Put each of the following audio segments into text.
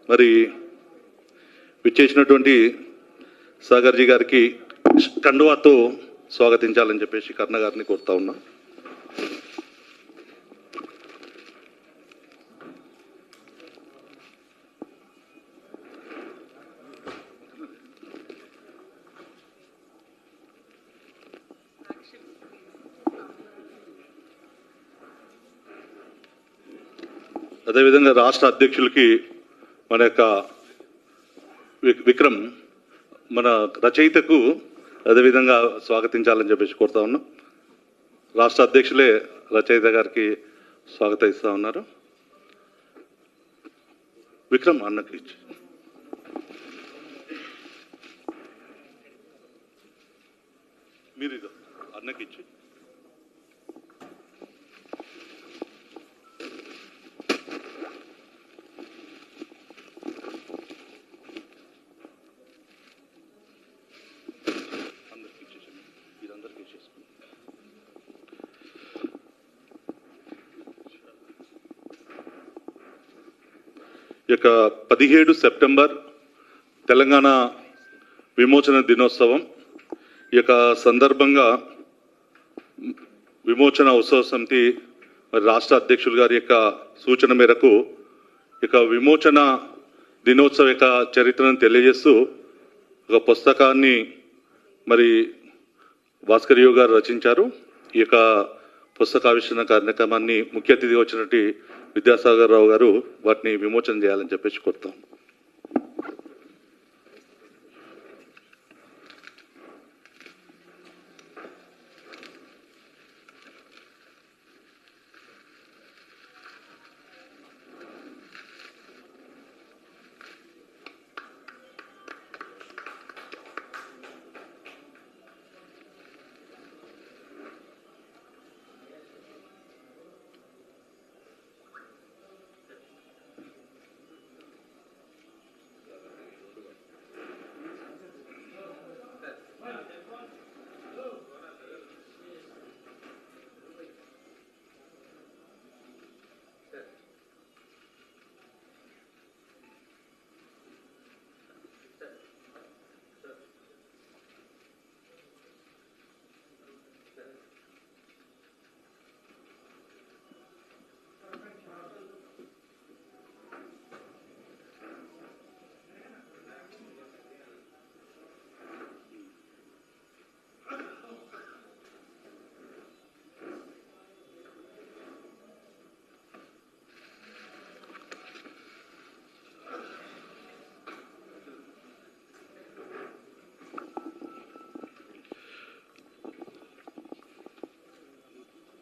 మరి విచ్చేసినటువంటి సాగర్జీ గారికి కండువాతో స్వాగతించాలని చెప్పేసి కర్ణ గారిని కోరుతా ఉన్నా. అదేవిధంగా రాష్ట్ర అధ్యక్షులకి మన యొక్క విక్రమ్ మన రచయితకు అదేవిధంగా స్వాగతించాలని చెప్పేసి కోరుతా ఉన్నాం. రాష్ట్ర అధ్యక్షులే రచయిత గారికి స్వాగతం ఇస్తా ఉన్నారు. విక్రమ్ అన్నకి ఇచ్చి మీరు ఇది అన్నకి ఇచ్చి ఈ యొక్క 17 సెప్టెంబర్ తెలంగాణ విమోచన దినోత్సవం. ఈ యొక్క సందర్భంగా విమోచన ఉత్సవ సమితి మరి రాష్ట్ర అధ్యక్షులు గారి యొక్క సూచన మేరకు ఇక విమోచన దినోత్సవ యొక్క చరిత్రను తెలియజేస్తూ ఒక పుస్తకాన్ని మరి భాస్కర్ యోగి గారు రచించారు. ఈ యొక్క పుస్తకావిష్కరణ కార్యక్రమాన్ని ముఖ్య అతిథిగా వచ్చినట్టు విద్యాసాగర్ రావు గారు వాటిని విమోచన చేయాలని చెప్పేసి కోరుతాం.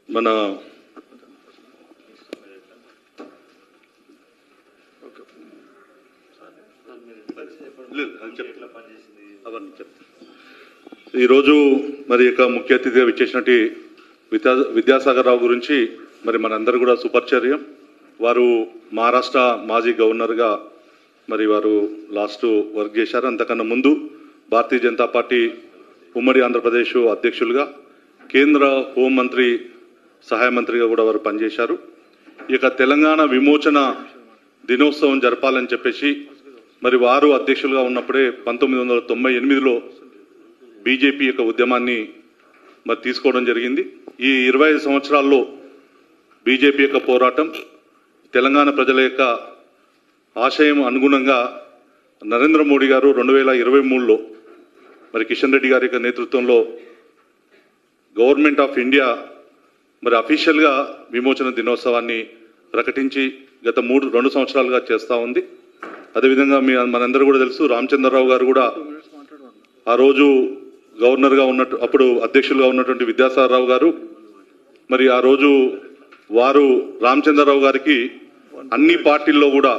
మన ఈరోజు మరి యొక్క ముఖ్య అతిథిగా విచ్చేసినట్టు విద్యాసాగర్ రావు గురించి మరి మనందరూ కూడా సుపరిచర్యం. వారు మహారాష్ట్ర మాజీ గవర్నర్గా మరి వారు లాస్ట్ వర్క్ చేశారు. అంతకన్నా ముందు భారతీయ జనతా పార్టీ ఉమ్మడి ఆంధ్రప్రదేశ్ అధ్యక్షులుగా, కేంద్ర హోంమంత్రి సహాయ మంత్రిగా కూడా వారు పనిచేశారు. ఈ యొక్క తెలంగాణ విమోచన దినోత్సవం జరపాలని చెప్పేసి మరి వారు అధ్యక్షులుగా ఉన్నప్పుడే 1998లో బీజేపీ యొక్క ఉద్యమాన్ని మరి తీసుకోవడం జరిగింది. ఈ 25 సంవత్సరాల్లో బీజేపీ యొక్క పోరాటం, తెలంగాణ ప్రజల యొక్క ఆశయం అనుగుణంగా నరేంద్ర మోడీ గారు 2023లో మరి కిషన్ రెడ్డి గారి యొక్క నేతృత్వంలో గవర్నమెంట్ ఆఫ్ ఇండియా మరి అఫీషియల్గా విమోచన దినోత్సవాన్ని ప్రకటించి గత 2 సంవత్సరాలుగా చేస్తూ ఉంది. అదేవిధంగా మనందరూ కూడా తెలుసు, రామచంద్రరావు గారు కూడా ఆ రోజు గవర్నర్గా ఉన్నట్టు అప్పుడు అధ్యక్షులుగా ఉన్నటువంటి విద్యాసాగర్ రావు గారు మరి ఆ రోజు వారు రామచంద్రరావు గారికి అన్ని పార్టీల్లో కూడా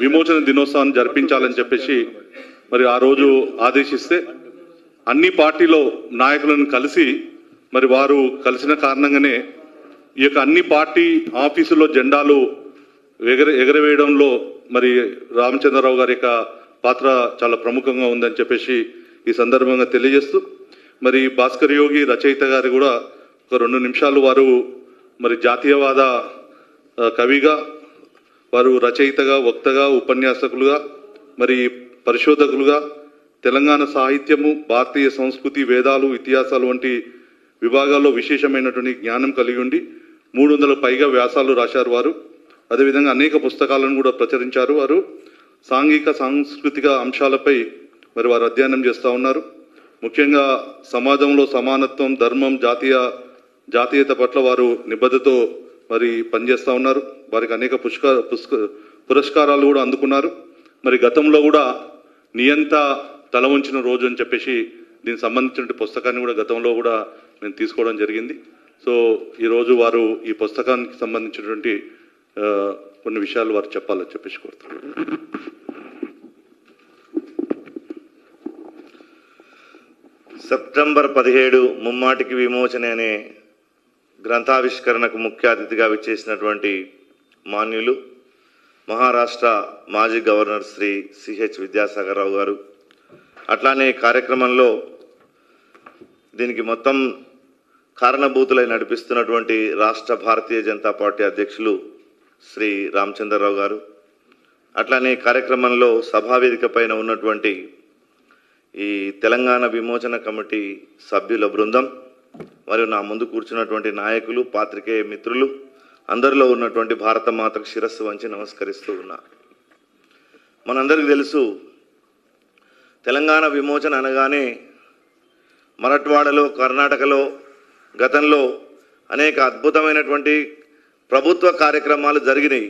విమోచన దినోత్సవాన్ని జరిపించాలని చెప్పేసి మరి ఆ రోజు ఆదేశిస్తే అన్ని పార్టీలో నాయకులను కలిసి మరి వారు కలిసిన కారణంగానే ఈ యొక్క అన్ని పార్టీ ఆఫీసుల్లో జెండాలు ఎగరవేయడంలో మరి రామచంద్రరావు గారి యొక్క పాత్ర చాలా ప్రముఖంగా ఉందని చెప్పేసి ఈ సందర్భంగా తెలియజేస్తూ మరి భాస్కర్ యోగి రచయిత గారు కూడా ఒక 2 నిమిషాలు వారు మరి జాతీయవాద కవిగా వారు రచయితగా, వక్తగా, ఉపన్యాసకులుగా, మరి పరిశోధకులుగా తెలంగాణ సాహిత్యము, భారతీయ సంస్కృతి, వేదాలు, ఇతిహాసాలు వంటి విభాగాల్లో విశేషమైనటువంటి జ్ఞానం కలిగి ఉండి 300 పైగా వ్యాసాలు రాశారు వారు. అదేవిధంగా అనేక పుస్తకాలను కూడా ప్రచురించారు వారు. సాంఘిక సాంస్కృతిక అంశాలపై మరి వారు అధ్యయనం చేస్తూ ఉన్నారు. ముఖ్యంగా సమాజంలో సమానత్వం, ధర్మం, జాతీయత పట్ల వారు నిబద్ధతతో మరి పనిచేస్తూ ఉన్నారు. వారికి అనేక పురస్కారాలు కూడా అందుకున్నారు. మరి గతంలో కూడా నియంత తల వంచిన రోజు అని చెప్పేసి దీనికి సంబంధించిన పుస్తకాన్ని కూడా గతంలో కూడా నేను తీసుకోవడం జరిగింది. సో ఈరోజు వారు ఈ పుస్తకానికి సంబంధించినటువంటి కొన్ని విషయాలు వారు చెప్పాలని చెప్పేసి కోరుతున్నారు. సెప్టెంబర్ 17 ముమ్మాటికి విమోచన అనే గ్రంథావిష్కరణకు ముఖ్య అతిథిగా విచ్చేసినటువంటి మాన్యులు మహారాష్ట్ర మాజీ గవర్నర్ శ్రీ సిహెచ్ విద్యాసాగర్ రావు గారు, అట్లానే కార్యక్రమంలో దీనికి మొత్తం కారణభూతులై నడిపిస్తున్నటువంటి రాష్ట్ర భారతీయ జనతా పార్టీ అధ్యక్షులు శ్రీ రామచంద్రరావు గారు, అట్లానే కార్యక్రమంలో సభావేదిక పైన ఉన్నటువంటి ఈ తెలంగాణ విమోచన కమిటీ సభ్యుల బృందం మరియు నా ముందు కూర్చున్నటువంటి నాయకులు, పాత్రికేయ మిత్రులు, అందరిలో ఉన్నటువంటి భారత మాతకు శిరస్సు వంచి నమస్కరిస్తూ ఉన్నా. మనందరికీ తెలుసు, తెలంగాణ విమోచన అనగానే మరాఠవాడలో, కర్ణాటకలో గతంలో అనేక అద్భుతమైనటువంటి ప్రభుత్వ కార్యక్రమాలు జరిగినాయి.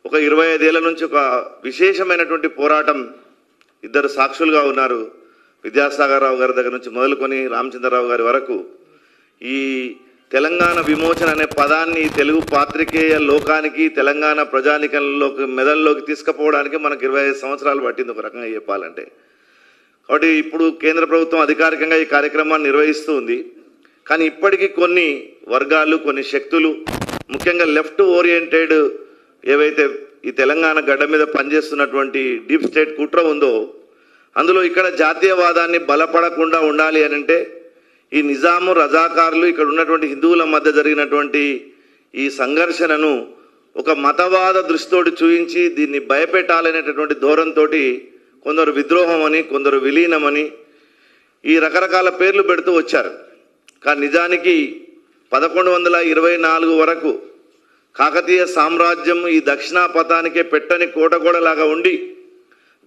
ఒక 25 ఏళ్ల నుంచి ఒక విశేషమైనటువంటి పోరాటం, ఇద్దరు సాక్షులుగా ఉన్నారు. విద్యాసాగర్ రావు గారి దగ్గర నుంచి మొదలుకొని రామచంద్రరావు గారి వరకు ఈ తెలంగాణ విమోచన అనే పదాన్ని తెలుగు పాత్రికేయ లోకానికి, తెలంగాణ ప్రజానికంలోకి, మెదల్లోకి తీసుకుపోవడానికి మనకు 25 సంవత్సరాలు పట్టింది ఒక రకంగా చెప్పాలంటే. కాబట్టి ఇప్పుడు కేంద్ర ప్రభుత్వం అధికారికంగా ఈ కార్యక్రమాన్ని నిర్వహిస్తూ ఉంది. కానీ ఇప్పటికీ కొన్ని వర్గాలు, కొన్ని శక్తులు, ముఖ్యంగా లెఫ్ట్ ఓరియంటెడ్ ఏవైతే ఈ తెలంగాణ గడ్డ మీద పనిచేస్తున్నటువంటి డీప్ స్టేట్ కుట్ర ఉందో, అందులో ఇక్కడ జాతీయవాదాన్ని బలపడకుండా ఉండాలి అని అంటే ఈ నిజాము, రజాకారులు, ఇక్కడ ఉన్నటువంటి హిందువుల మధ్య జరిగినటువంటి ఈ సంఘర్షణను ఒక మతవాద దృష్టితోటి చూయించి దీన్ని భయపెట్టాలనేటటువంటి ధోరణితో కొందరు విద్రోహం అని, కొందరు విలీనమని ఈ రకరకాల పేర్లు పెడుతూ వచ్చారు. కానీ నిజానికి 1124 వరకు కాకతీయ సామ్రాజ్యం ఈ దక్షిణాపథానికే పెట్టని కోటగోడలాగా ఉండి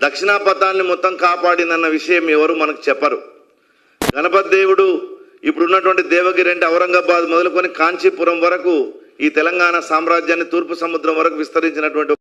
దక్షిణాపథాన్ని మొత్తం కాపాడిందన్న విషయం ఎవరు మనకు చెప్పరు. గణపతి దేవుడు ఇప్పుడున్నటువంటి దేవగిరి అంటే ఔరంగాబాద్ మొదలుకొని కాంచీపురం వరకు ఈ తెలంగాణ సామ్రాజ్యాన్ని తూర్పు సముద్రం వరకు విస్తరించినటువంటి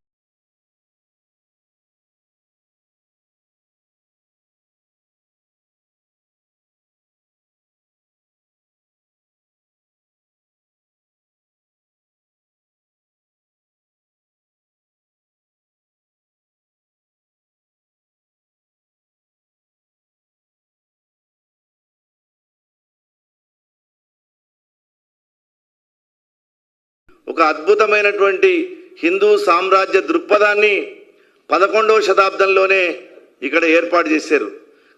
ఒక అద్భుతమైనటువంటి హిందూ సామ్రాజ్య దృక్పథాన్ని 11వ శతాబ్దంలోనే ఇక్కడ ఏర్పాటు చేశారు.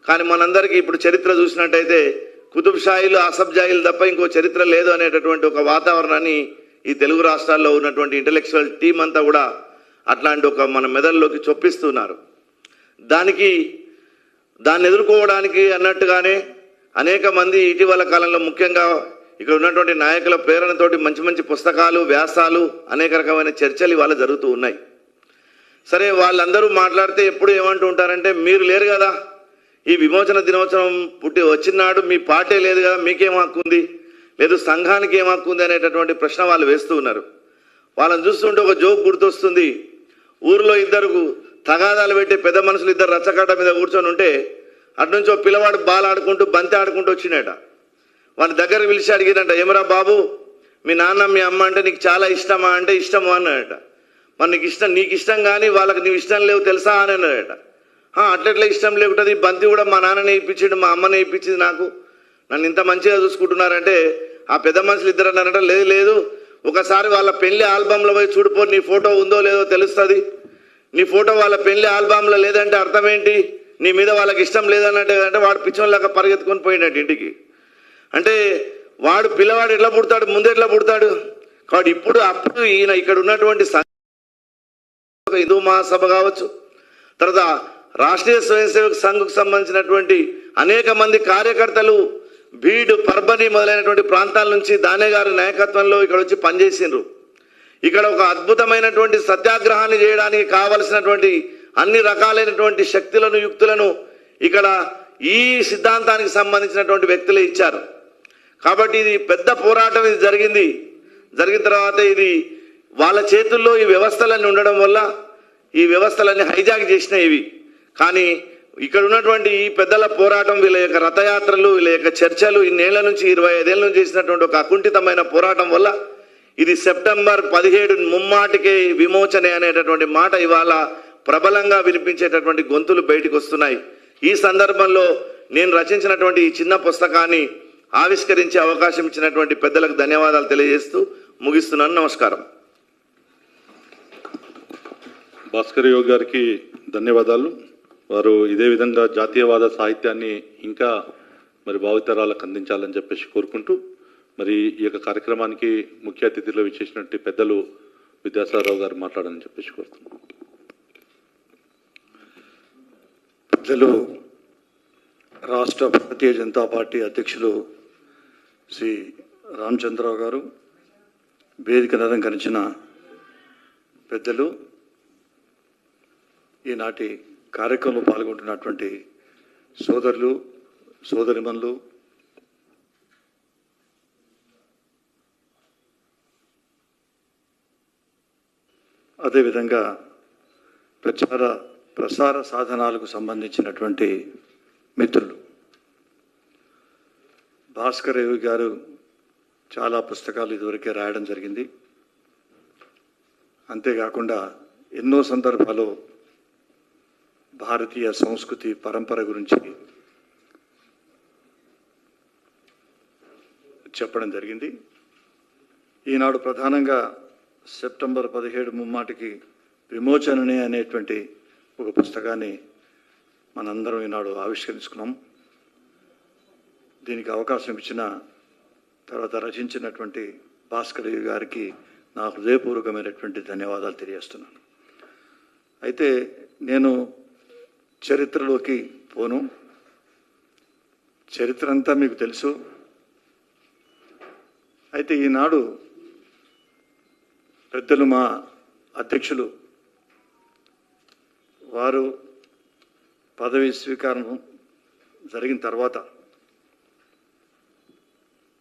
కానీ మనందరికీ ఇప్పుడు చరిత్ర చూసినట్టయితే కుతుబ్ షాహీలు, ఆసఫ్ జాహీలు తప్ప ఇంకో చరిత్ర లేదు అనేటటువంటి ఒక వాతావరణాన్ని ఈ తెలుగు రాష్ట్రాల్లో ఉన్నటువంటి ఇంటలెక్చువల్ టీం అంతా కూడా అట్లాంటి ఒక మన మెదడులోకి చొప్పిస్తున్నారు. దాన్ని ఎదుర్కోవడానికి అన్నట్టుగానే అనేక మంది ఇటీవల కాలంలో ముఖ్యంగా ఇక్కడ ఉన్నటువంటి నాయకుల ప్రేరణతోటి మంచి మంచి పుస్తకాలు, వ్యాసాలు, అనేక రకమైన చర్చలు ఇవాళ జరుగుతూ ఉన్నాయి. సరే, వాళ్ళందరూ మాట్లాడితే ఎప్పుడు ఏమంటూ ఉంటారంటే, మీరు లేరు కదా, ఈ విమోచన దినోత్సవం వచ్చినాడు మీ పార్టీ లేదు కదా, మీకేం హక్కు ఉంది, లేదు సంఘానికి ఏం హక్కు ఉంది అనేటటువంటి ప్రశ్న వాళ్ళు వేస్తూ ఉన్నారు. వాళ్ళని చూస్తుంటే ఒక జోక్ గుర్తొస్తుంది. ఊరిలో ఇద్దరు తగాదాలు పెట్టే పెద్ద మనుషులు ఇద్దరు రచ్చకట్ట మీద కూర్చొని ఉంటే అటు నుంచి పిల్లవాడు బాల్ ఆడుకుంటూ, బంతి ఆడుకుంటూ వచ్చినాట. వాని దగ్గర పిలిచి అడిగినట, ఏమరా బాబు, మీ నాన్న మీ అమ్మ అంటే నీకు చాలా ఇష్టమా అంటే ఇష్టము అన్నాడట. మరి నీకు ఇష్టం కానీ వాళ్ళకి నీవు ఇష్టం లేవు తెలుసా అని అన్నాడట. అట్లెట్లా ఇష్టం లేకుంటుంది, బంతి కూడా మా నాన్ననే ఇప్పించిండు, మా అమ్మనే ఇప్పించింది, నన్ను ఇంత మంచిగా చూసుకుంటున్నారంటే ఆ పెద్ద మనుషులు ఇద్దరు అన్నారట, లేదు ఒకసారి వాళ్ళ పెళ్లి ఆల్బంలో పోయి చూడిపో, నీ ఫోటో ఉందో లేదో తెలుస్తుంది. నీ ఫోటో వాళ్ళ పెళ్లి ఆల్బంలో లేదంటే అర్థం ఏంటి, నీ మీద వాళ్ళకి ఇష్టం లేదన్నట్టు. అంటే వాడు పిచ్చోళ్ళగా పరిగెత్తుకొని పోయినట్టు ఇంటికి. అంటే వాడు పిల్లవాడు ఎట్లా పుడతాడు, ముందు ఎట్లా పుడతాడు. కాబట్టి అప్పుడు ఈయన ఇక్కడ ఉన్నటువంటి హిందూ మహాసభ కావచ్చు, తర్వాత రాష్ట్రీయ స్వయం సేవక్ సంఘ్కు సంబంధించినటువంటి అనేక మంది కార్యకర్తలు బీడ్, పర్బని మొదలైనటువంటి ప్రాంతాల నుంచి దానే గారి నాయకత్వంలో ఇక్కడ వచ్చి పనిచేసిండ్రు. ఇక్కడ ఒక అద్భుతమైనటువంటి సత్యాగ్రహాన్ని చేయడానికి కావలసినటువంటి అన్ని రకాలైనటువంటి శక్తులను, యుక్తులను ఇక్కడ ఈ సిద్ధాంతానికి సంబంధించినటువంటి వ్యక్తులే ఇచ్చారు. కాబట్టి ఇది పెద్ద పోరాటం ఇది జరిగింది. జరిగిన తర్వాత ఇది వాళ్ళ చేతుల్లో ఈ వ్యవస్థలన్నీ ఉండడం వల్ల ఈ వ్యవస్థలన్నీ హైజాక్ చేసినాయి ఇవి. కానీ ఇక్కడ ఉన్నటువంటి ఈ పెద్దల పోరాటం, వీళ్ళ యొక్క రథయాత్రలు, వీళ్ళ యొక్క చర్చలు ఇన్నేళ్ల నుంచి 25 ఏళ్ళ నుంచి చేసినటువంటి ఒక అకుంఠితమైన పోరాటం వల్ల ఇది సెప్టెంబర్ 17 ముమ్మాటికే విమోచనే అనేటటువంటి మాట ఇవాళ ప్రబలంగా వినిపించేటటువంటి గొంతులు బయటకు వస్తున్నాయి. ఈ సందర్భంలో నేను రచించినటువంటి ఈ చిన్న పుస్తకాన్ని ఆవిష్కరించే అవకాశం ఇచ్చినటువంటి పెద్దలకు ధన్యవాదాలు తెలియజేస్తూ ముగిస్తున్నాను. నమస్కారం. భాస్కర్ యోగి గారికి ధన్యవాదాలు. వారు ఇదే విధంగా జాతీయవాద సాహిత్యాన్ని ఇంకా మరి భావితరాలకు అందించాలని చెప్పేసి కోరుకుంటూ, మరి ఈ యొక్క కార్యక్రమానికి ముఖ్య అతిథిలో విచ్చేసినట్టు పెద్దలు విద్యాసాగరరావు గారు మాట్లాడాలని చెప్పేసి కోరుతున్నాను. పెద్దలు రాష్ట్ర భారతీయ జనతా పార్టీ అధ్యక్షులు శ్రీ రామచంద్రరావు గారు, వేదికను అలంకరించిన పెద్దలు, ఈనాటి కార్యక్రమంలో పాల్గొంటున్నటువంటి సోదరులు, సోదరిమణులు, అదేవిధంగా ప్రసార సాధనాలకు సంబంధించినటువంటి మిత్రులు. భాస్కర్ యోగి గారు చాలా పుస్తకాలు ఇదివరకే రాయడం జరిగింది. అంతేకాకుండా ఎన్నో సందర్భాల్లో భారతీయ సంస్కృతి పరంపర గురించి చెప్పడం జరిగింది. ఈనాడు ప్రధానంగా సెప్టెంబర్ 17 ముమ్మాటికి విమోచననే అనేటువంటి ఒక పుస్తకాన్ని మనందరం ఈనాడు ఆవిష్కరించుకున్నాం. దీనికి అవకాశం ఇచ్చిన తర్వాత రచించినటువంటి భాస్కర్ యోగి గారికి నా హృదయపూర్వకమైనటువంటి ధన్యవాదాలు తెలియజేస్తున్నాను. అయితే నేను చరిత్రలోకి పోను. చరిత్ర అంతా మీకు తెలుసు. అయితే ఈనాడు పెద్దలు మా అధ్యక్షులు వారు పదవి స్వీకారం జరిగిన తర్వాత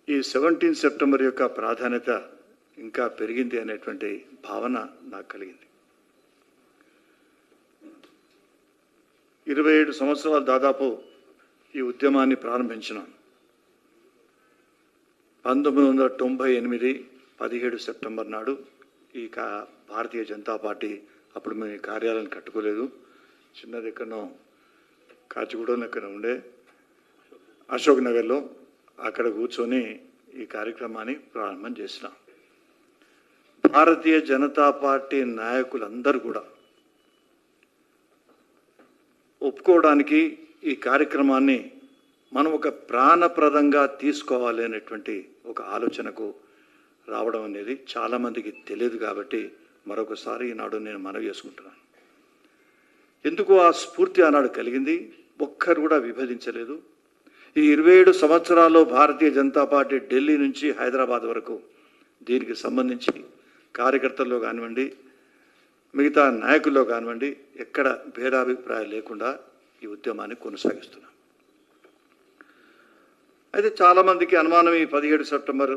ఈ 17 సెప్టెంబర్ యొక్క ప్రాధాన్యత ఇంకా పెరిగింది అనేటువంటి భావన నాకు కలిగింది. 27 సంవత్సరాలు దాదాపు ఈ ఉద్యమాన్ని ప్రారంభించినాం. 1998 17 సెప్టెంబర్ నాడు ఈ భారతీయ జనతా పార్టీ, అప్పుడు మేము కార్యాలయం కట్టుకోలేదు, చిన్నది ఎక్కడో కాచిగూడలో ఎక్కడ ఉండే అశోక్ నగర్లో, అక్కడ కూర్చొని ఈ కార్యక్రమాన్ని ప్రారంభం చేసినాం. భారతీయ జనతా పార్టీ నాయకులందరూ కూడా ఒప్పుకోవడానికి ఈ కార్యక్రమాన్ని మనం ఒక ప్రాణప్రదంగా తీసుకోవాలి అనేటువంటి ఒక ఆలోచనకు రావడం అనేది చాలామందికి తెలియదు. కాబట్టి మరొకసారి ఈనాడు నేను మనవి చేసుకుంటున్నాను. ఎందుకు ఆ స్ఫూర్తి ఆనాడు కలిగింది? ఒక్కరు కూడా విభజించలేదు. ఈ 27 సంవత్సరాల్లో భారతీయ జనతా పార్టీ ఢిల్లీ నుంచి హైదరాబాద్ వరకు దీనికి సంబంధించి కార్యకర్తల్లో కానివ్వండి, మిగతా నాయకుల్లో కానివ్వండి, ఎక్కడ భేదాభిప్రాయం లేకుండా ఈ ఉద్యమాన్ని కొనసాగిస్తున్నాం. అయితే చాలామందికి అనుమానం, ఈ 17 సెప్టెంబర్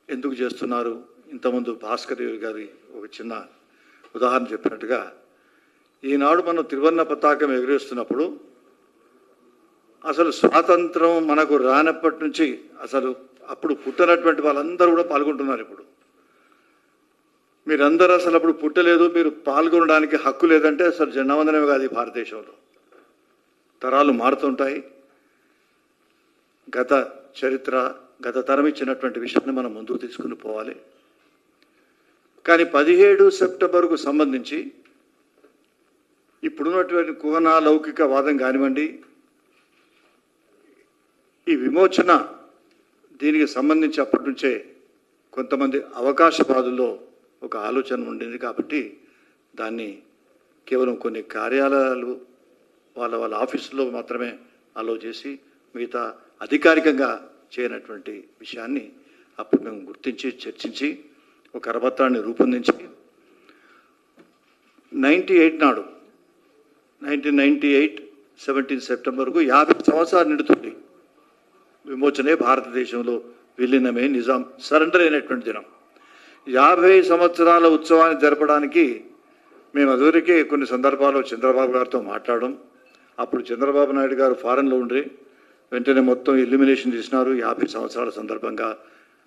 ఎందుకు చేస్తున్నారు? ఇంతకుముందు భాస్కర్ యోగి గారి ఒక చిన్న ఉదాహరణ చెప్పినట్టుగా, ఈనాడు మనం త్రివర్ణ పతాకం ఎగురేస్తున్నప్పుడు అసలు స్వాతంత్రం మనకు రానప్పటి నుంచి అసలు అప్పుడు పుట్టనటువంటి వాళ్ళందరూ కూడా పాల్గొంటున్నారు. ఇప్పుడు మీరందరూ అసలు అప్పుడు పుట్టలేదు, మీరు పాల్గొనడానికి హక్కు లేదంటే అసలు జనవందనమే కాదు. ఈ భారతదేశంలో తరాలు మారుతుంటాయి. గత చరిత్ర, గత తరం ఇచ్చినటువంటి విషయాన్ని మనం ముందుకు తీసుకుని పోవాలి. కానీ 17 సెప్టెంబర్కు సంబంధించి ఇప్పుడున్నటువంటి కుహనా లౌకిక వాదం కానివ్వండి, ఈ విమోచన, దీనికి సంబంధించి అప్పటి నుంచే కొంతమంది అవకాశవాదుల్లో ఒక ఆలోచన ఉండింది. కాబట్టి దాన్ని కేవలం కొన్ని కార్యాలయాలు వాళ్ళ ఆఫీసులో మాత్రమే అలో చేసి మిగతా అధికారికంగా చేయనటువంటి విషయాన్ని అప్పుడు మేము గుర్తించి చర్చించి ఒక కరపత్రాన్ని రూపొందించి 98 నాడు 1998 17 సెప్టెంబర్కు 50 సంవత్సరాలు నిండుతుంది. విమోచనే భారతదేశంలో విలీనమే నిజాం సరెండర్ అయినటువంటి దినం. 50 సంవత్సరాల ఉత్సవాన్ని జరపడానికి మేము అదివరకే కొన్ని సందర్భాల్లో చంద్రబాబు గారితో మాట్లాడడం. అప్పుడు చంద్రబాబు నాయుడు గారు ఫారెన్లో ఉండి వెంటనే మొత్తం ఎలిమినేషన్ చేసినారు 50 సంవత్సరాల సందర్భంగా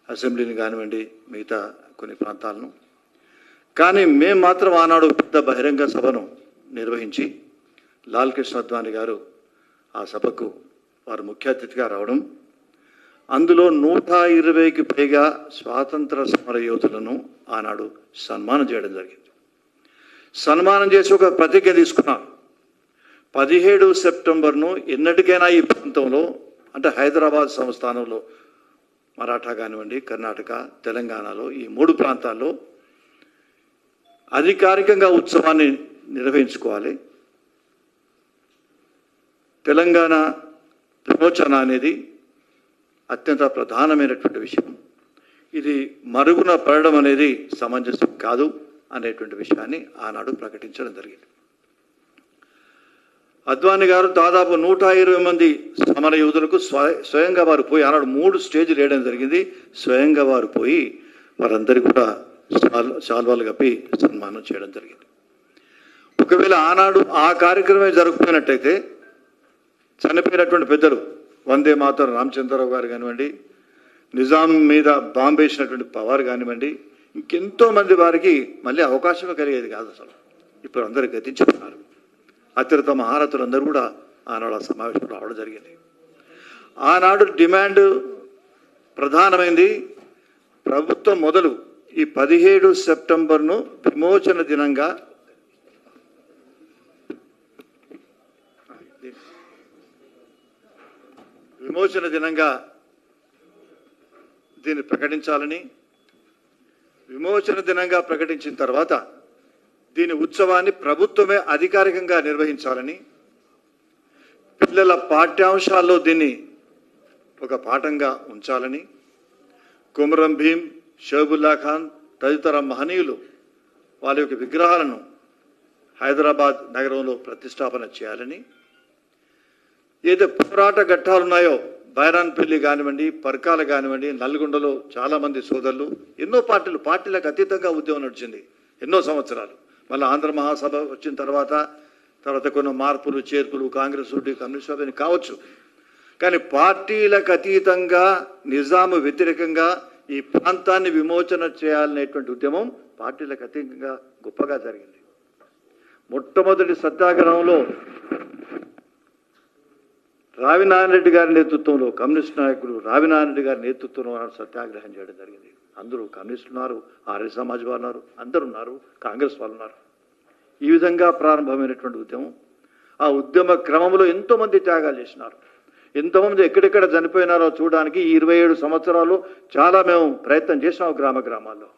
అసెంబ్లీని కానివ్వండి మిగతా కొన్ని ప్రాంతాలను. కానీ మేము మాత్రం ఆనాడు పెద్ద బహిరంగ సభను నిర్వహించి లాల్ కృష్ణ అద్వానీ గారు ఆ సభకు వారు ముఖ్య అతిథిగా రావడం, అందులో 120కి పైగా స్వాతంత్ర సమర యోధులను ఆనాడు సన్మానం చేయడం జరిగింది. సన్మానం చేసి ఒక ప్రతిజ్ఞ తీసుకున్నాం. 17 సెప్టెంబర్ను ఎన్నటికైనా ఈ ప్రాంతంలో అంటే హైదరాబాద్ సంస్థానంలో మరాఠా కానివ్వండి కర్ణాటక తెలంగాణలో ఈ 3 ప్రాంతాల్లో అధికారికంగా ఉత్సవాన్ని నిర్వహించుకోవాలి. తెలంగాణ విమోచన అనేది అత్యంత ప్రధానమైనటువంటి విషయం. ఇది మరుగున పడడం అనేది సమంజసం కాదు అనేటువంటి విషయాన్ని ఆనాడు ప్రకటించడం జరిగింది. అద్వానీ గారు దాదాపు 120 మంది సమర యోధులకు స్వయంగా వారు పోయి ఆనాడు 3 స్టేజ్లు వేయడం జరిగింది. స్వయంగా వారు పోయి వారందరికీ కూడా శాల్వాలు కప్పి సన్మానం చేయడం జరిగింది. ఒకవేళ ఆనాడు ఆ కార్యక్రమం జరగకపోయినట్టయితే చనిపోయినటువంటి పెద్దలు వందే మాతరం రామచంద్రరావు గారు కానివ్వండి, నిజాం మీద బాంబు వేసినటువంటి పవార్ కానివ్వండి, ఇంకెంతో మంది వారికి మళ్ళీ అవకాశమే కలిగేది కాదు. అసలు ఇప్పుడు అందరూ గతించుకున్నారు. అత్యున్నత మహారథులు అందరూ కూడా ఆనాడు ఆ సమావేశంలో రావడం జరిగింది. ఆనాడు డిమాండ్ ప్రధానమైంది. ప్రభుత్వం మొదలు ఈ 17 సెప్టెంబర్ను విమోచన దినంగా దీన్ని ప్రకటించాలని, విమోచన దినంగా ప్రకటించిన తర్వాత దీని ఉత్సవాన్ని ప్రభుత్వమే అధికారికంగా నిర్వహించాలని, పిల్లల పాఠ్యాంశాల్లో దీన్ని ఒక పాఠంగా ఉంచాలని, కొమరం భీం, షహబుల్లా ఖాన్ తదితర మహనీయులు వాళ్ళ యొక్క విగ్రహాలను హైదరాబాద్ నగరంలో ప్రతిష్టాపన చేయాలని, ఏదో పోరాట ఘట్టాలున్నాయో బైరాన్పల్లి కానివ్వండి, పర్కాల కానివ్వండి, నల్గొండలో చాలామంది సోదరులు ఎన్నో పార్టీలకు అతీతంగా ఉద్యమం నడిచింది ఎన్నో సంవత్సరాలు. మళ్ళీ ఆంధ్ర మహాసభ వచ్చిన తర్వాత కొన్ని మార్పులు చేర్పులు కాంగ్రెస్ కమ్యూనిస్ట్ సభ కావచ్చు. కానీ పార్టీలకు అతీతంగా నిజాము వ్యతిరేకంగా ఈ ప్రాంతాన్ని విమోచన చేయాలనేటువంటి ఉద్యమం పార్టీలకు అతీతంగా గొప్పగా జరిగింది. మొట్టమొదటి సత్యాగ్రహంలో రావినారాయణ రెడ్డి గారి నేతృత్వంలో కమ్యూనిస్ట్ నాయకులు రావినారాయణ రెడ్డి గారి నేతృత్వంలో సత్యాగ్రహం చేయడం జరిగింది. అందరూ కమ్యూనిస్టులు ఉన్నారు, ఆర్య సమాజ్ వాళ్ళు ఉన్నారు, అందరూ ఉన్నారు, కాంగ్రెస్ వాళ్ళు ఉన్నారు. ఈ విధంగా ప్రారంభమైనటువంటి ఉద్యమం. ఆ ఉద్యమ క్రమంలో ఎంతోమంది త్యాగాలు చేసినారు. ఎంతోమంది ఎక్కడెక్కడ చనిపోయినారో చూడడానికి 27 సంవత్సరాలు చాలా మేము ప్రయత్నం చేసినాం. గ్రామాల్లో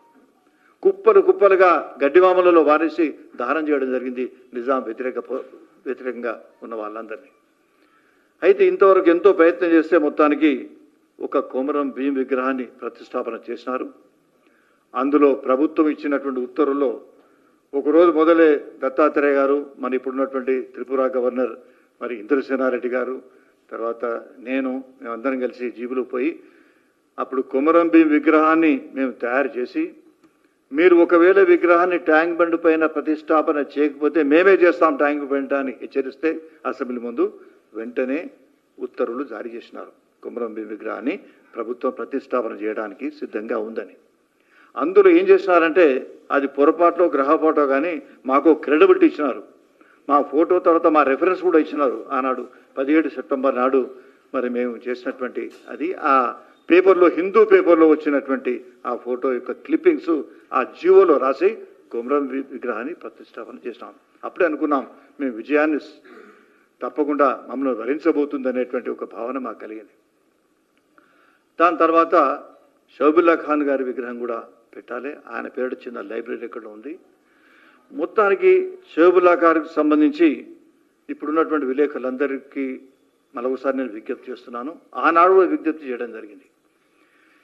కుప్పలుగా గడ్డివాములలో వారేసి దానం చేయడం జరిగింది నిజాం వ్యతిరేకంగా ఉన్న వాళ్ళందరినీ. అయితే ఇంతవరకు ఎంతో ప్రయత్నం చేస్తే మొత్తానికి ఒక కొమరం భీం విగ్రహాన్ని ప్రతిష్టాపన చేసినారు. అందులో ప్రభుత్వం ఇచ్చినటువంటి ఉత్తర్వుల్లో ఒకరోజు మొదలే దత్తాత్రేయ గారు, మన ఇప్పుడున్నటువంటి త్రిపుర గవర్నర్ మరి ఇంద్రసేనారెడ్డి గారు, తర్వాత మేమందరం కలిసి జీబులో పోయి అప్పుడు కొమరం భీం విగ్రహాన్ని మేము తయారు చేసి, మీరు ఒకవేళ విగ్రహాన్ని ట్యాంక్ బండ్ పైన ప్రతిష్టాపన చేయకపోతే మేమే చేస్తాం ట్యాంక్ బండ్ అని హెచ్చరిస్తే అసెంబ్లీ ముందు వెంటనే ఉత్తర్వులు జారీ చేసినారు. కొమరం భీం విగ్రహాన్ని ప్రభుత్వం ప్రతిష్టాపన చేయడానికి సిద్ధంగా ఉందని. అందులో ఏం చేసినారంటే అది పొరపాటులో గ్రహపాటో కానీ మాకు క్రెడిబిలిటీ ఇచ్చినారు. మా ఫోటో తర్వాత మా రెఫరెన్స్ కూడా ఇచ్చినారు. ఆనాడు 17 సెప్టెంబర్ నాడు మరి మేము చేసినటువంటి అది ఆ పేపర్లో హిందూ పేపర్లో వచ్చినటువంటి ఆ ఫోటో యొక్క క్లిప్పింగ్స్ ఆ జీవోలో రాసి కొమరం విగ్రహాన్ని ప్రతిష్టాపన చేసినాం. అప్పుడే అనుకున్నాం మేము విజయాన్ని తప్పకుండా మమ్మల్ని వరించబోతుంది అనేటువంటి ఒక భావన మాకు కలిగింది. దాని తర్వాత షహబుల్లా ఖాన్ గారి విగ్రహం కూడా పెట్టాలి. ఆయన పేరు చిన్న లైబ్రరీ ఎక్కడ ఉంది. మొత్తానికి షేబుల్లా గారికి సంబంధించి ఇప్పుడున్నటువంటి విలేకరులందరికీ మరొకసారి నేను విజ్ఞప్తి చేస్తున్నాను. ఆనాడు కూడా విజ్ఞప్తి చేయడం జరిగింది.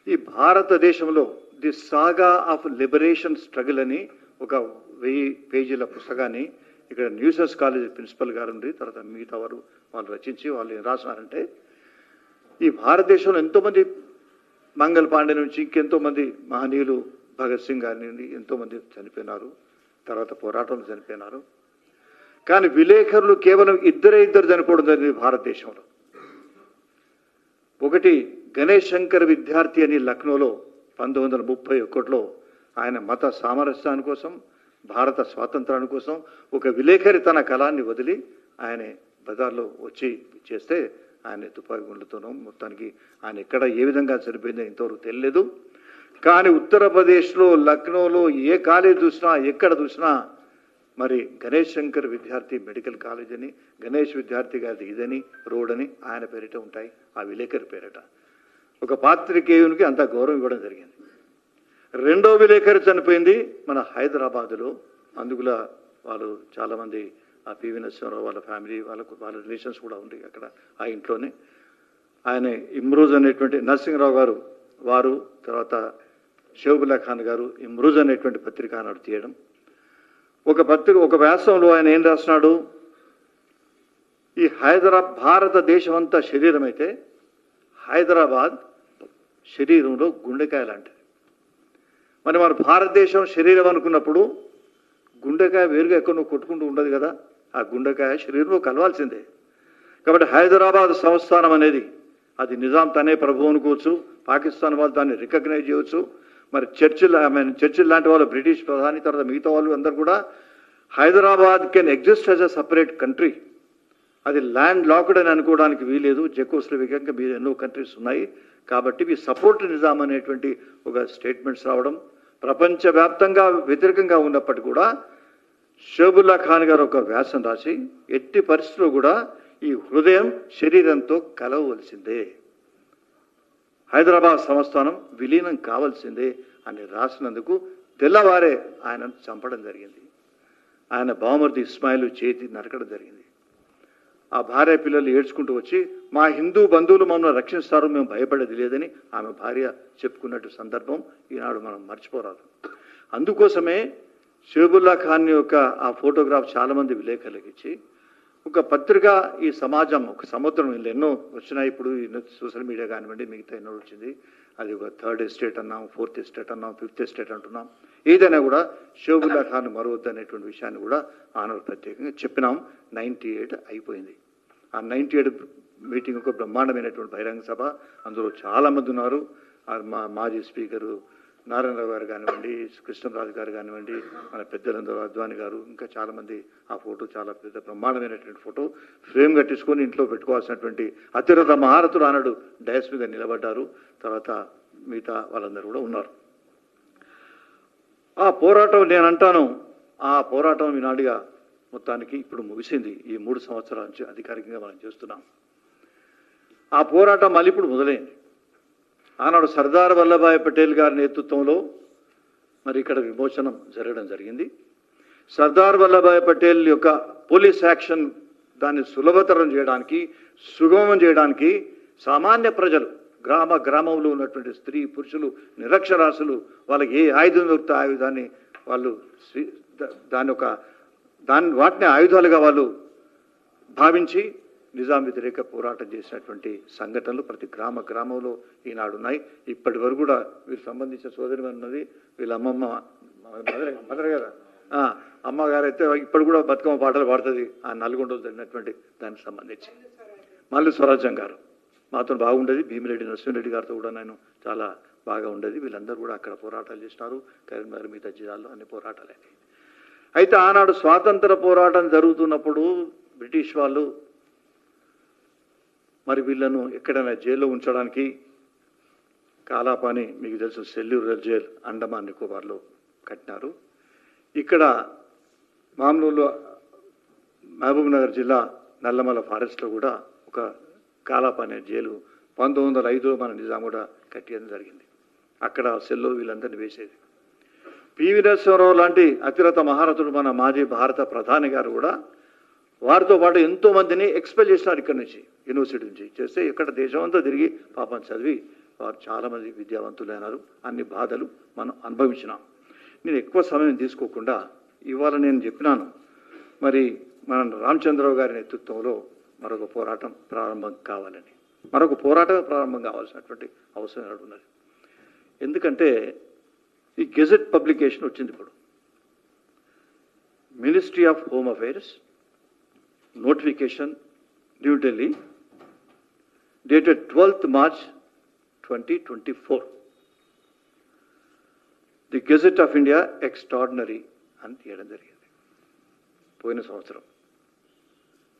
ఈ భారతదేశంలో the saga of liberation struggle అని ఒక 1000 పేజీల పుస్తకాన్ని ఇక్కడ న్యూసెస్ కాలేజ్ ప్రిన్సిపల్ గారు ఉండి తర్వాత మిగతా వారు వాళ్ళు రచించి వాళ్ళు ఏం రాసినారంటే, ఈ భారతదేశంలో ఎంతోమంది మంగళ పాండే నుంచి ఇంకెంతోమంది మహనీయులు భగత్ సింగ్ గారి నుండి ఎంతోమంది చనిపోయినారు, తర్వాత పోరాటంలో చనిపోయినారు. కానీ విలేకరులు కేవలం ఇద్దరు చనిపోవడం జరిగింది భారతదేశంలో. ఒకటి గణేష్ శంకర్ విద్యార్థి అని లక్నోలో 1931లో ఆయన మత సామరస్యాని కోసం, భారత స్వాతంత్రాని కోసం ఒక విలేకరి తన కళాన్ని వదిలి ఆయన బజార్లో వచ్చి చేస్తే ఆయన తుపాకీ గుండ్లతోనూ మొత్తానికి ఆయన ఎక్కడ ఏ విధంగా చనిపోయిందో ఇంతవరకు తెలియలేదు. కానీ ఉత్తరప్రదేశ్లో లక్నోలో ఏ కాలేజ్ చూసినా ఎక్కడ చూసినా మరి గణేష్ శంకర్ విద్యార్థి మెడికల్ కాలేజ్ అని, గణేష్ విద్యార్థి గారి ఇదని రోడ్ అని ఆయన పేరిట ఉంటాయి, ఆ విలేకరి పేరిట. ఒక పాత్రికేయునికి అంత గౌరవం ఇవ్వడం జరిగింది. రెండో విలేకరి చనిపోయింది మన హైదరాబాదులో. అందుకుల వాళ్ళు చాలామంది ఆ పివి నరసింహారావు వాళ్ళ ఫ్యామిలీ వాళ్ళ రిలేషన్స్ కూడా ఉంది అక్కడ ఆ ఇంట్లోనే. ఆయన ఇమ్రోజ్ అనేటువంటి నరసింహరావు గారు వారు, తర్వాత షేబుల్లా ఖాన్ గారు ఇమ్రోజ్ అనేటువంటి పత్రిక ఆనాడు తీయడం. ఒక వ్యాసంలో ఆయన ఏం రాసినాడు, ఈ భారతదేశం అంతా శరీరం అయితే హైదరాబాద్ శరీరంలో గుండెకాయ లాంటిది. మరి మన భారతదేశం శరీరం అనుకున్నప్పుడు గుండెకాయ వేరుగా ఎక్కడ నువ్వు కొట్టుకుంటూ ఉండదు కదా, ఆ గుండెకాయ శరీరంలో కలవాల్సిందే. కాబట్టి హైదరాబాద్ సంస్థానం అనేది అది నిజాం తనే ప్రభువు అనుకోవచ్చు, పాకిస్తాన్ వాళ్ళు దాన్ని రికగ్నైజ్ చేయవచ్చు. మరి చర్చిల్ లాంటి వాళ్ళు బ్రిటిష్ ప్రధాని, తర్వాత మిగతా వాళ్ళు అందరూ కూడా Hyderabad can exist as a separate country. అది ల్యాండ్ లాక్డ్ అని అనుకోవడానికి వీలేదు. జెకోస్లోవేకియా మీరు ఎన్నో కంట్రీస్ ఉన్నాయి. కాబట్టి మీ సపోర్ట్ నిజాం అనేటువంటి ఒక స్టేట్మెంట్స్ రావడం ప్రపంచవ్యాప్తంగా వ్యతిరేకంగా ఉన్నప్పటికీ కూడా షేబుల్లా ఖాన్ గారు ఒక వ్యాసం రాసి ఎట్టి పరిస్థితుల్లో కూడా ఈ హృదయం శరీరంతో కలవవలసిందే, హైదరాబాద్ సంస్థానం విలీనం కావాల్సిందే అని రాసినందుకు తెల్లవారే ఆయనను చంపడం జరిగింది. ఆయన బావమర్ది ఇస్మాయిల్ చేతి నరకడం జరిగింది. ఆ భార్య పిల్లలు ఏడ్చుకుంటూ వచ్చి మా హిందూ బంధువులు మమ్మల్ని రక్షిస్తారు, మేము భయపడేది లేదని ఆమె భార్య చెప్పుకున్నట్టు సందర్భం ఈనాడు మనం మర్చిపోరాదు. అందుకోసమే షేబుల్లా ఖాన్ యొక్క ఆ ఫోటోగ్రాఫ్ చాలామంది విలేకరులకు ఇచ్చి ఒక పత్రిక, ఈ సమాజం ఒక సముద్రం ఎన్నో వచ్చినాయి. ఇప్పుడు సోషల్ మీడియా కానివ్వండి మిగతా ఎన్నో వచ్చింది. అది ఒక 3rd ఎస్టేట్ అన్నాం, 4th ఎస్టేట్ అన్నాం, 5th ఎస్టేట్ అంటున్నాం. ఏదైనా కూడా షేబుల్లా ఖాన్ మరవద్దు అనేటువంటి విషయాన్ని కూడా ఆనాడు ప్రత్యేకంగా చెప్పినాం. 98 అయిపోయింది. ఆ 98 మీటింగ్ ఒక బ్రహ్మాండమైనటువంటి బహిరంగ సభ. అందులో చాలామంది ఉన్నారు. మాజీ స్పీకరు నారాయణరావు గారు కానివ్వండి, కృష్ణరాజు గారు కానివ్వండి, మన పెద్దలందరూ అద్వాని గారు, ఇంకా చాలామంది. ఆ ఫోటో చాలా పెద్ద బ్రహ్మాండమైనటువంటి ఫోటో. ఫ్రేమ్ కట్టించుకొని ఇంట్లో పెట్టుకోవాల్సినటువంటి అతిరథ మహారథుడు ఆనాడు డయాస్ మీద నిలబడ్డారు. తర్వాత మిగతా వాళ్ళందరూ కూడా ఉన్నారు. ఆ పోరాటం నేను అంటాను, ఆ పోరాటం ఈనాడుగా మొత్తానికి ఇప్పుడు ముగిసింది. ఈ 3 సంవత్సరాల నుంచి అధికారికంగా మనం చేస్తున్నాం. ఆ పోరాటం మళ్ళీ ఇప్పుడు మొదలైంది. ఆనాడు సర్దార్ వల్లభాయ్ పటేల్ గారి నేతృత్వంలో మరి ఇక్కడ విమోచనం జరగడం జరిగింది. సర్దార్ వల్లభాయ్ పటేల్ యొక్క పోలీస్ యాక్షన్ దాన్ని సులభతరం చేయడానికి, సుగమం చేయడానికి సామాన్య ప్రజలు, గ్రామంలో ఉన్నటువంటి స్త్రీ పురుషులు నిరక్షరాస్యులు వాళ్ళకి ఏ ఆయుధం దొరికితే ఆయుధాన్ని వాళ్ళు వాటిని ఆయుధాలుగా వాళ్ళు భావించి నిజాం వ్యతిరేక పోరాటం చేసినటువంటి సంఘటనలు ప్రతి గ్రామంలో ఈనాడు ఉన్నాయి. ఇప్పటి వరకు కూడా వీరికి సంబంధించిన సోదరి ఉన్నది, వీళ్ళ అమ్మమ్మ మదర్ గారు అమ్మగారు అయితే ఇప్పుడు కూడా బతుకమ్మ పాటలు పాడుతుంది. ఆ నల్గొండలో జరిగినటువంటి దానికి సంబంధించి మల్లి స్వరాజ్యం గారు మాతో బాగుండేది. భీమిరెడ్డి నరసింహారెడ్డి గారితో కూడా నేను చాలా బాగా ఉండేది. వీళ్ళందరూ కూడా అక్కడ పోరాటాలు చేసినారు. కరీంనగర్ మిగతా జిల్లాల్లో అన్ని పోరాటాలే. అయితే ఆనాడు స్వాతంత్ర పోరాటం జరుగుతున్నప్పుడు బ్రిటిష్ వాళ్ళు మరి వీళ్ళను ఎక్కడైనా జైల్లో ఉంచడానికి కాలాపాని మీకు తెలుసు సెల్యూలర్ జైల్ అండమాన్ నికోబార్లో కట్టినారు. ఇక్కడ మామూలు మహబూబ్ నగర్ జిల్లా నల్లమల ఫారెస్ట్లో కూడా ఒక కాలాపాని జైలు 1905లో మన నిజాం కూడా కట్టేయడం జరిగింది. అక్కడ సెల్లో వీళ్ళందరినీ వేసేది. పివి నరసింహారావు లాంటి అతిరథ మహారథుడు మన మాజీ భారత ప్రధాని గారు కూడా వారితో పాటు ఎంతోమందిని ఎక్స్పెల్ చేసినారు ఇక్కడి నుంచి, యూనివర్సిటీ నుంచి. చేస్తే ఇక్కడ దేశమంతా తిరిగి పాపం చదివి వారు చాలామంది విద్యావంతులైనారు. అన్ని బాధలు మనం అనుభవించినాం. నేను ఎక్కువ సమయం తీసుకోకుండా ఇవాళ నేను చెప్పినాను, మరి మన రామచంద్రరావు గారి నేతృత్వంలో మరొక పోరాటం ప్రారంభం కావాలని. మరొక పోరాటం ప్రారంభం కావాల్సినటువంటి అవసరం ఉన్నది. ఎందుకంటే ఈ గెజెట్ పబ్లికేషన్ వచ్చింది. ఇప్పుడు ministry of home affairs notification, new Delhi, dated 12th March 2024. The gazette of India extraordinary అని తీయడం జరిగింది పోయిన సంవత్సరం.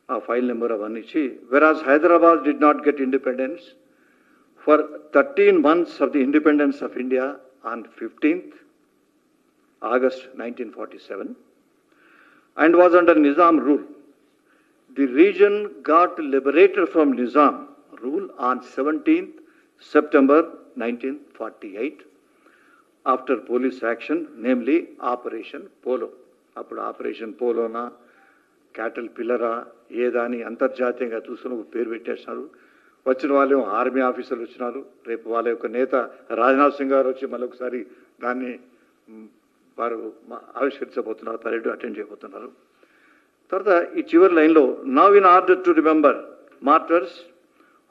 ఆ ఫైల్ నెంబర్ అవన్నీ ఇచ్చి, వెరాజ్ Hyderabad did not get independence for 13 months of the independence of India on 15th August 1947 and was under Nizam rule. The region got liberated from Nizam rule on 17th September 1948 after police action, namely Operation Polo. అప్పుడు operation పోలోనా, క్యాటల్ పిల్లరా, ఏదాని అంతర్జాతీయంగా చూసుకుని ఒక పేరు పెట్టేసినారు. వచ్చిన వాళ్ళు army ఆఫీసర్లు వచ్చినారు. రేపు వాళ్ళ యొక్క నేత రాజ్నాథ్ సింగ్ గారు వచ్చి మళ్ళొకసారి దాన్ని వారు ఆవిష్కరించబోతున్నారు, పరేడ్ అటెండ్ చేయబోతున్నారు. తర్వాత ఈ చివరి లైన్లో, now in order to remember martyrs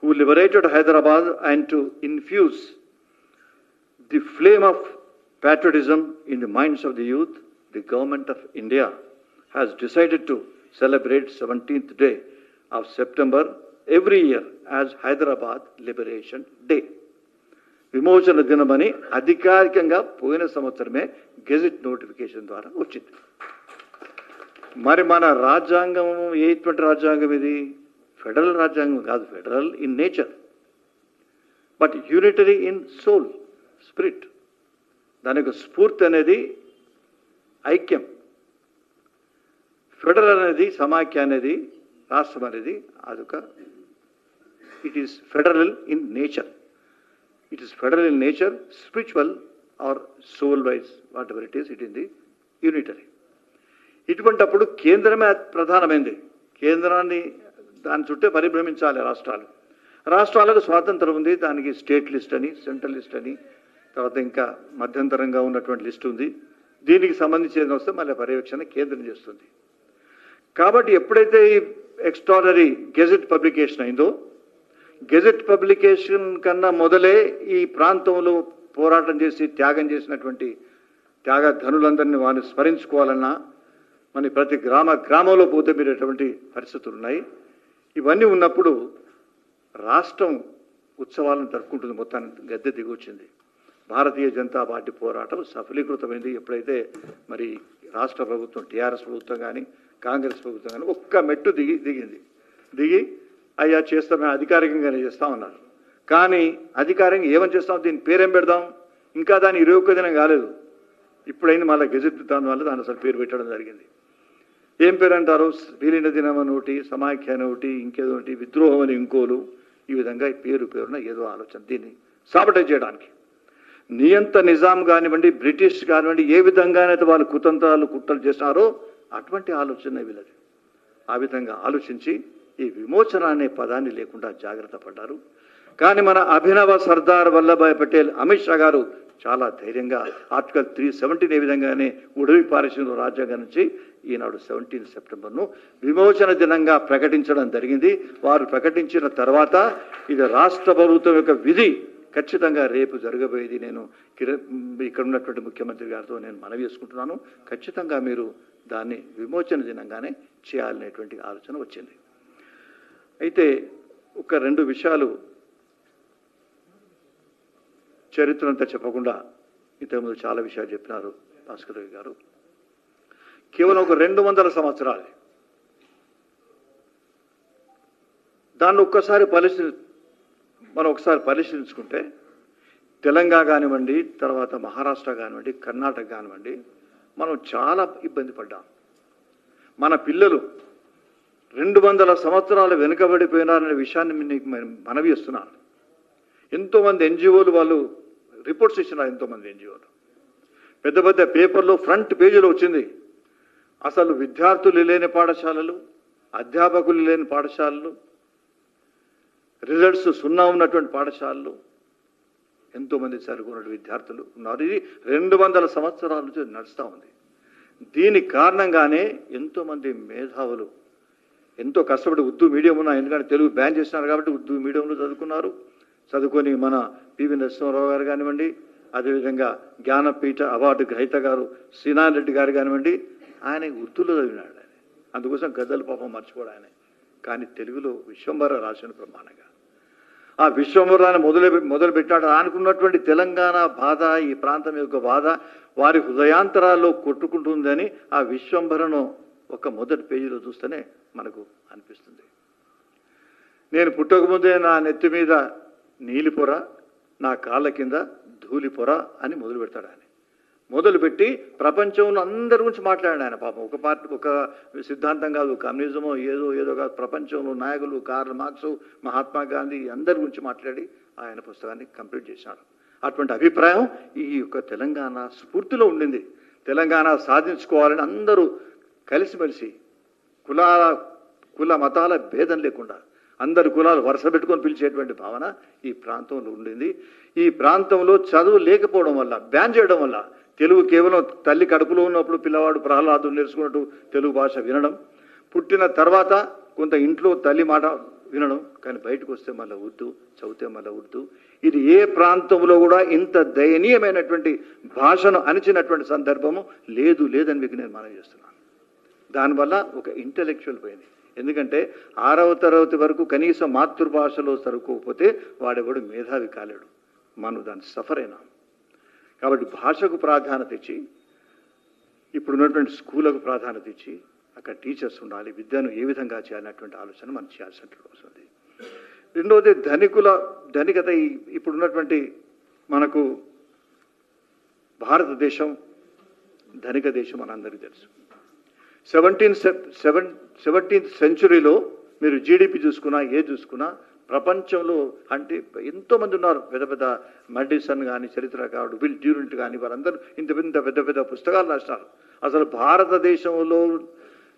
who liberated Hyderabad and to infuse the flame of patriotism in the minds of the youth, the government of India has decided to celebrate 17th day of September every year as Hyderabad Liberation Day. విమోచన దినమని అధికారికంగా పోయిన సంవత్సరమే gazette notification ద్వారా వచ్చింది. మరి మన రాజ్యాంగం ఎటువంటి రాజ్యాంగం ఇది? ఫెడరల్ రాజ్యాంగం కాదు. Federal in nature but unitary in soul, spirit. దాని యొక్క స్ఫూర్తి అనేది ఐక్యం. ఫెడరల్ అనేది సమాఖ్య అనేది, రాష్ట్రం అనేది అదొక, it is federal in nature. It is federal in nature, spiritual or soul wise, whatever it is, it in the unitary. ఇటువంటప్పుడు కేంద్రమే ప్రధానమైంది. కేంద్రాన్ని దాని చుట్టే పరిభ్రమించాలి రాష్ట్రాలు. రాష్ట్రాలకు స్వాతంత్రం ఉంది. దానికి స్టేట్ లిస్ట్ అని, సెంట్రల్ లిస్ట్ అని, తర్వాత ఇంకా మధ్యంతరంగా ఉన్నటువంటి లిస్ట్ ఉంది. దీనికి సంబంధించి వస్తే మళ్ళీ పర్యవేక్షణ కేంద్రం చేస్తుంది. కాబట్టి ఎప్పుడైతే ఈ ఎక్స్ట్రాడనరీ గెజెట్ పబ్లికేషన్ అయిందో, గెజెట్ పబ్లికేషన్ కన్నా మొదలే ఈ ప్రాంతంలో పోరాటం చేసి త్యాగం చేసినటువంటి త్యాగధనులందరినీ వారిని స్మరించుకోవాలన్నా మన ప్రతి గ్రామంలో పోతే మీరు ఎటువంటి పరిస్థితులు ఉన్నాయి. ఇవన్నీ ఉన్నప్పుడు రాష్ట్రం ఉత్సవాలను జరుపుకుంటుంది. మొత్తానికి గద్దె దిగొచ్చింది. భారతీయ జనతా పార్టీ పోరాటం సఫలీకృతమైంది. ఎప్పుడైతే మరి రాష్ట్ర ప్రభుత్వం, టీఆర్ఎస్ ప్రభుత్వం కానీ కాంగ్రెస్ ప్రభుత్వం కానీ ఒక్క మెట్టు దిగి అయ్యా చేస్తామే, అధికారికంగానే చేస్తామన్నారు. కానీ అధికారికంగా ఏమని చేస్తాం, దీని పేరేం పెడదాం, ఇంకా దాని 21 దినం కాలేదు. ఇప్పుడైంది మళ్ళీ గెజెట్ దాని వల్ల దాని అసలు పేరు పెట్టడం జరిగింది. ఏం పేరు అంటారు? విలీన దినం అని ఒకటి, సమాఖ్య అని ఒకటి, ఇంకేదో ఒకటి, విద్రోహం అని ఇంకోలు. ఈ విధంగా పేరున ఏదో ఆలోచన దీన్ని సాబటైజ్ చేయడానికి. నియంత నిజాం కానివ్వండి, బ్రిటిష్ కానివ్వండి, ఏ విధంగానైతే వాళ్ళు కుతంత్రాలు కుట్రలు చేసినారో అటువంటి ఆలోచన వీళ్ళది. ఆ విధంగా ఆలోచించి ఈ విమోచన అనే పదాన్ని లేకుండా జాగ్రత్త పడ్డారు. కానీ మన అభినవ సర్దార్ వల్లభాయ్ పటేల్, అమిత్ షా గారు చాలా ధైర్యంగా ఆర్టికల్ 317 ఏ విధంగానే ఉడవి పారిశ్రామిక రాజ్యాంగం నుంచి ఈనాడు 17 సెప్టెంబర్ను విమోచన దినంగా ప్రకటించడం జరిగింది. వారు ప్రకటించిన తర్వాత ఇది రాష్ట్ర ప్రభుత్వం యొక్క విధి. ఖచ్చితంగా రేపు జరగబోయేది నేను ఇక్కడ ఉన్నటువంటి ముఖ్యమంత్రి గారితో నేను మనవి చేసుకుంటున్నాను. ఖచ్చితంగా మీరు దాన్ని విమోచన దినంగానే చేయాలనేటువంటి ఆలోచన వచ్చింది. అయితే ఒక 2 విషయాలు చరిత్ర అంతా చెప్పకుండా ఇంతకుముందు చాలా విషయాలు చెప్పినారు భాస్కర్ రావు గారు. కేవలం ఒక 200 సంవత్సరాలు దాన్ని మనం ఒకసారి పరిశీలించుకుంటే తెలంగాణ కానివ్వండి, తర్వాత మహారాష్ట్ర కానివ్వండి, కర్ణాటక కానివ్వండి, మనం చాలా ఇబ్బంది పడ్డాం. మన పిల్లలు 200 సంవత్సరాలు వెనుకబడిపోయినారనే విషయాన్ని మీకు మనవి చేస్తున్నాను. ఎంతోమంది ఎన్జిఓలు వాళ్ళు రిపోర్ట్స్ ఇచ్చినారు. ఎంతోమంది ఎన్జిఓలు పెద్ద పెద్ద పేపర్లో ఫ్రంట్ పేజీలో వచ్చింది. అసలు విద్యార్థులు లేని పాఠశాలలు, అధ్యాపకులు లేని పాఠశాలలు, రిజల్ట్స్ 0 ఉన్నటువంటి పాఠశాలలు, ఎంతోమంది చదువుకున్న విద్యార్థులు ఉన్నారు. ఇది 200 సంవత్సరాల నుంచి నడుస్తూ ఉంది. దీనికి కారణంగానే ఎంతోమంది మేధావులు ఎంతో కష్టపడి ఉర్దూ మీడియం ఉన్న, ఎందుకంటే తెలుగు బ్యాన్ చేస్తున్నారు కాబట్టి ఉర్దూ మీడియంలో చదువుకున్నారు. చదువుకొని మన పివి నరసింహారావు గారు కానివ్వండి, అదేవిధంగా జ్ఞానపీఠ అవార్డు గ్రహీత గారు శ్రీనారాయణ రెడ్డి గారు కానివ్వండి, ఆయన ఉర్దూలో చదివినాడు. ఆయన అందుకోసం గద్దలు పాపం మర్చిపోడు ఆయన. కానీ తెలుగులో విశ్వంభర రాసిన ప్రమాణంగా ఆ విశ్వంభరాన్ని మొదలుపెట్టాడు. అనుకున్నటువంటి తెలంగాణ బాధ, ఈ ప్రాంతం యొక్క బాధ వారి హృదయాంతరాల్లో కొట్టుకుంటుందని ఆ విశ్వంభరను ఒక మొదటి పేజీలో చూస్తేనే మనకు అనిపిస్తుంది. నేను పుట్టకముందే నా నెత్తి మీద నీలిపొర, నా కాళ్ళ కింద ధూళిపొర అని మొదలు పెడతాడు ఆయన. మొదలుపెట్టి ప్రపంచంలో అందరి గురించి మాట్లాడాడు ఆయన. పాపం ఒక సిద్ధాంతం కాదు, కమ్యూనిజమో ఏదో కాదు, ప్రపంచంలో నాయకులు కార్ల్ మార్క్స్, మహాత్మా గాంధీ అందరి గురించి మాట్లాడి ఆయన పుస్తకాన్ని కంప్లీట్ చేశాడు. అటువంటి అభిప్రాయం ఈ యొక్క తెలంగాణ స్ఫూర్తిలో ఉండింది. తెలంగాణ సాధించుకోవాలని అందరూ కలిసిమెలిసి కుల మతాల భేదం లేకుండా అందరు కులాలు వరుస పెట్టుకొని పిలిచేటువంటి భావన ఈ ప్రాంతంలో ఉండింది. ఈ ప్రాంతంలో చదువు లేకపోవడం వల్ల, బ్యాన్ చేయడం వల్ల, తెలుగు కేవలం తల్లి కడుపులో ఉన్నప్పుడు పిల్లవాడు ప్రహ్లాదు నేర్చుకున్నట్టు తెలుగు భాష వినడం, పుట్టిన తర్వాత కొంత ఇంట్లో తల్లి మాట వినడం, కానీ బయటకు వస్తే మళ్ళీ ఉర్దూ, చదివితే మళ్ళీ ఉర్దూ. ఇది ఏ ప్రాంతంలో కూడా ఇంత దయనీయమైనటువంటి భాషను అణిచినటువంటి సందర్భము లేదని మీకు నేను మనవి చేస్తున్నాను. దానివల్ల ఒక ఇంటలెక్చువల్ పోయింది. ఎందుకంటే 6వ తరగతి వరకు కనీసం మాతృభాషలో చదువుకోకపోతే వాడెవడు మేధావి కాలేడు. మనం దాన్ని సఫర్ అయినాం. కాబట్టి భాషకు ప్రాధాన్యత ఇచ్చి, ఇప్పుడున్నటువంటి స్కూళ్ళకు ప్రాధాన్యత ఇచ్చి, అక్కడ టీచర్స్ ఉండాలి, విద్యను ఏ విధంగా చేయాలనేటువంటి ఆలోచన మనం చేయాల్సినటువంటి అవసరం ఉంది. రెండవది ధనికత. ఇప్పుడున్నటువంటి మనకు భారతదేశం ధనిక దేశం మనందరికీ తెలుసు. 17th సెంచురీలో మీరు జీడిపి చూసుకున్నా, చూసుకున్నా ప్రపంచంలో అంటే ఎంతోమంది ఉన్నారు. పెద్ద మడిసన్ కానీ, చరిత్రకారుడు విల్ డ్యూరెంట్ కానీ, వారందరూ ఇంత పెద్ద పుస్తకాలు రాసినారు. అసలు భారతదేశంలో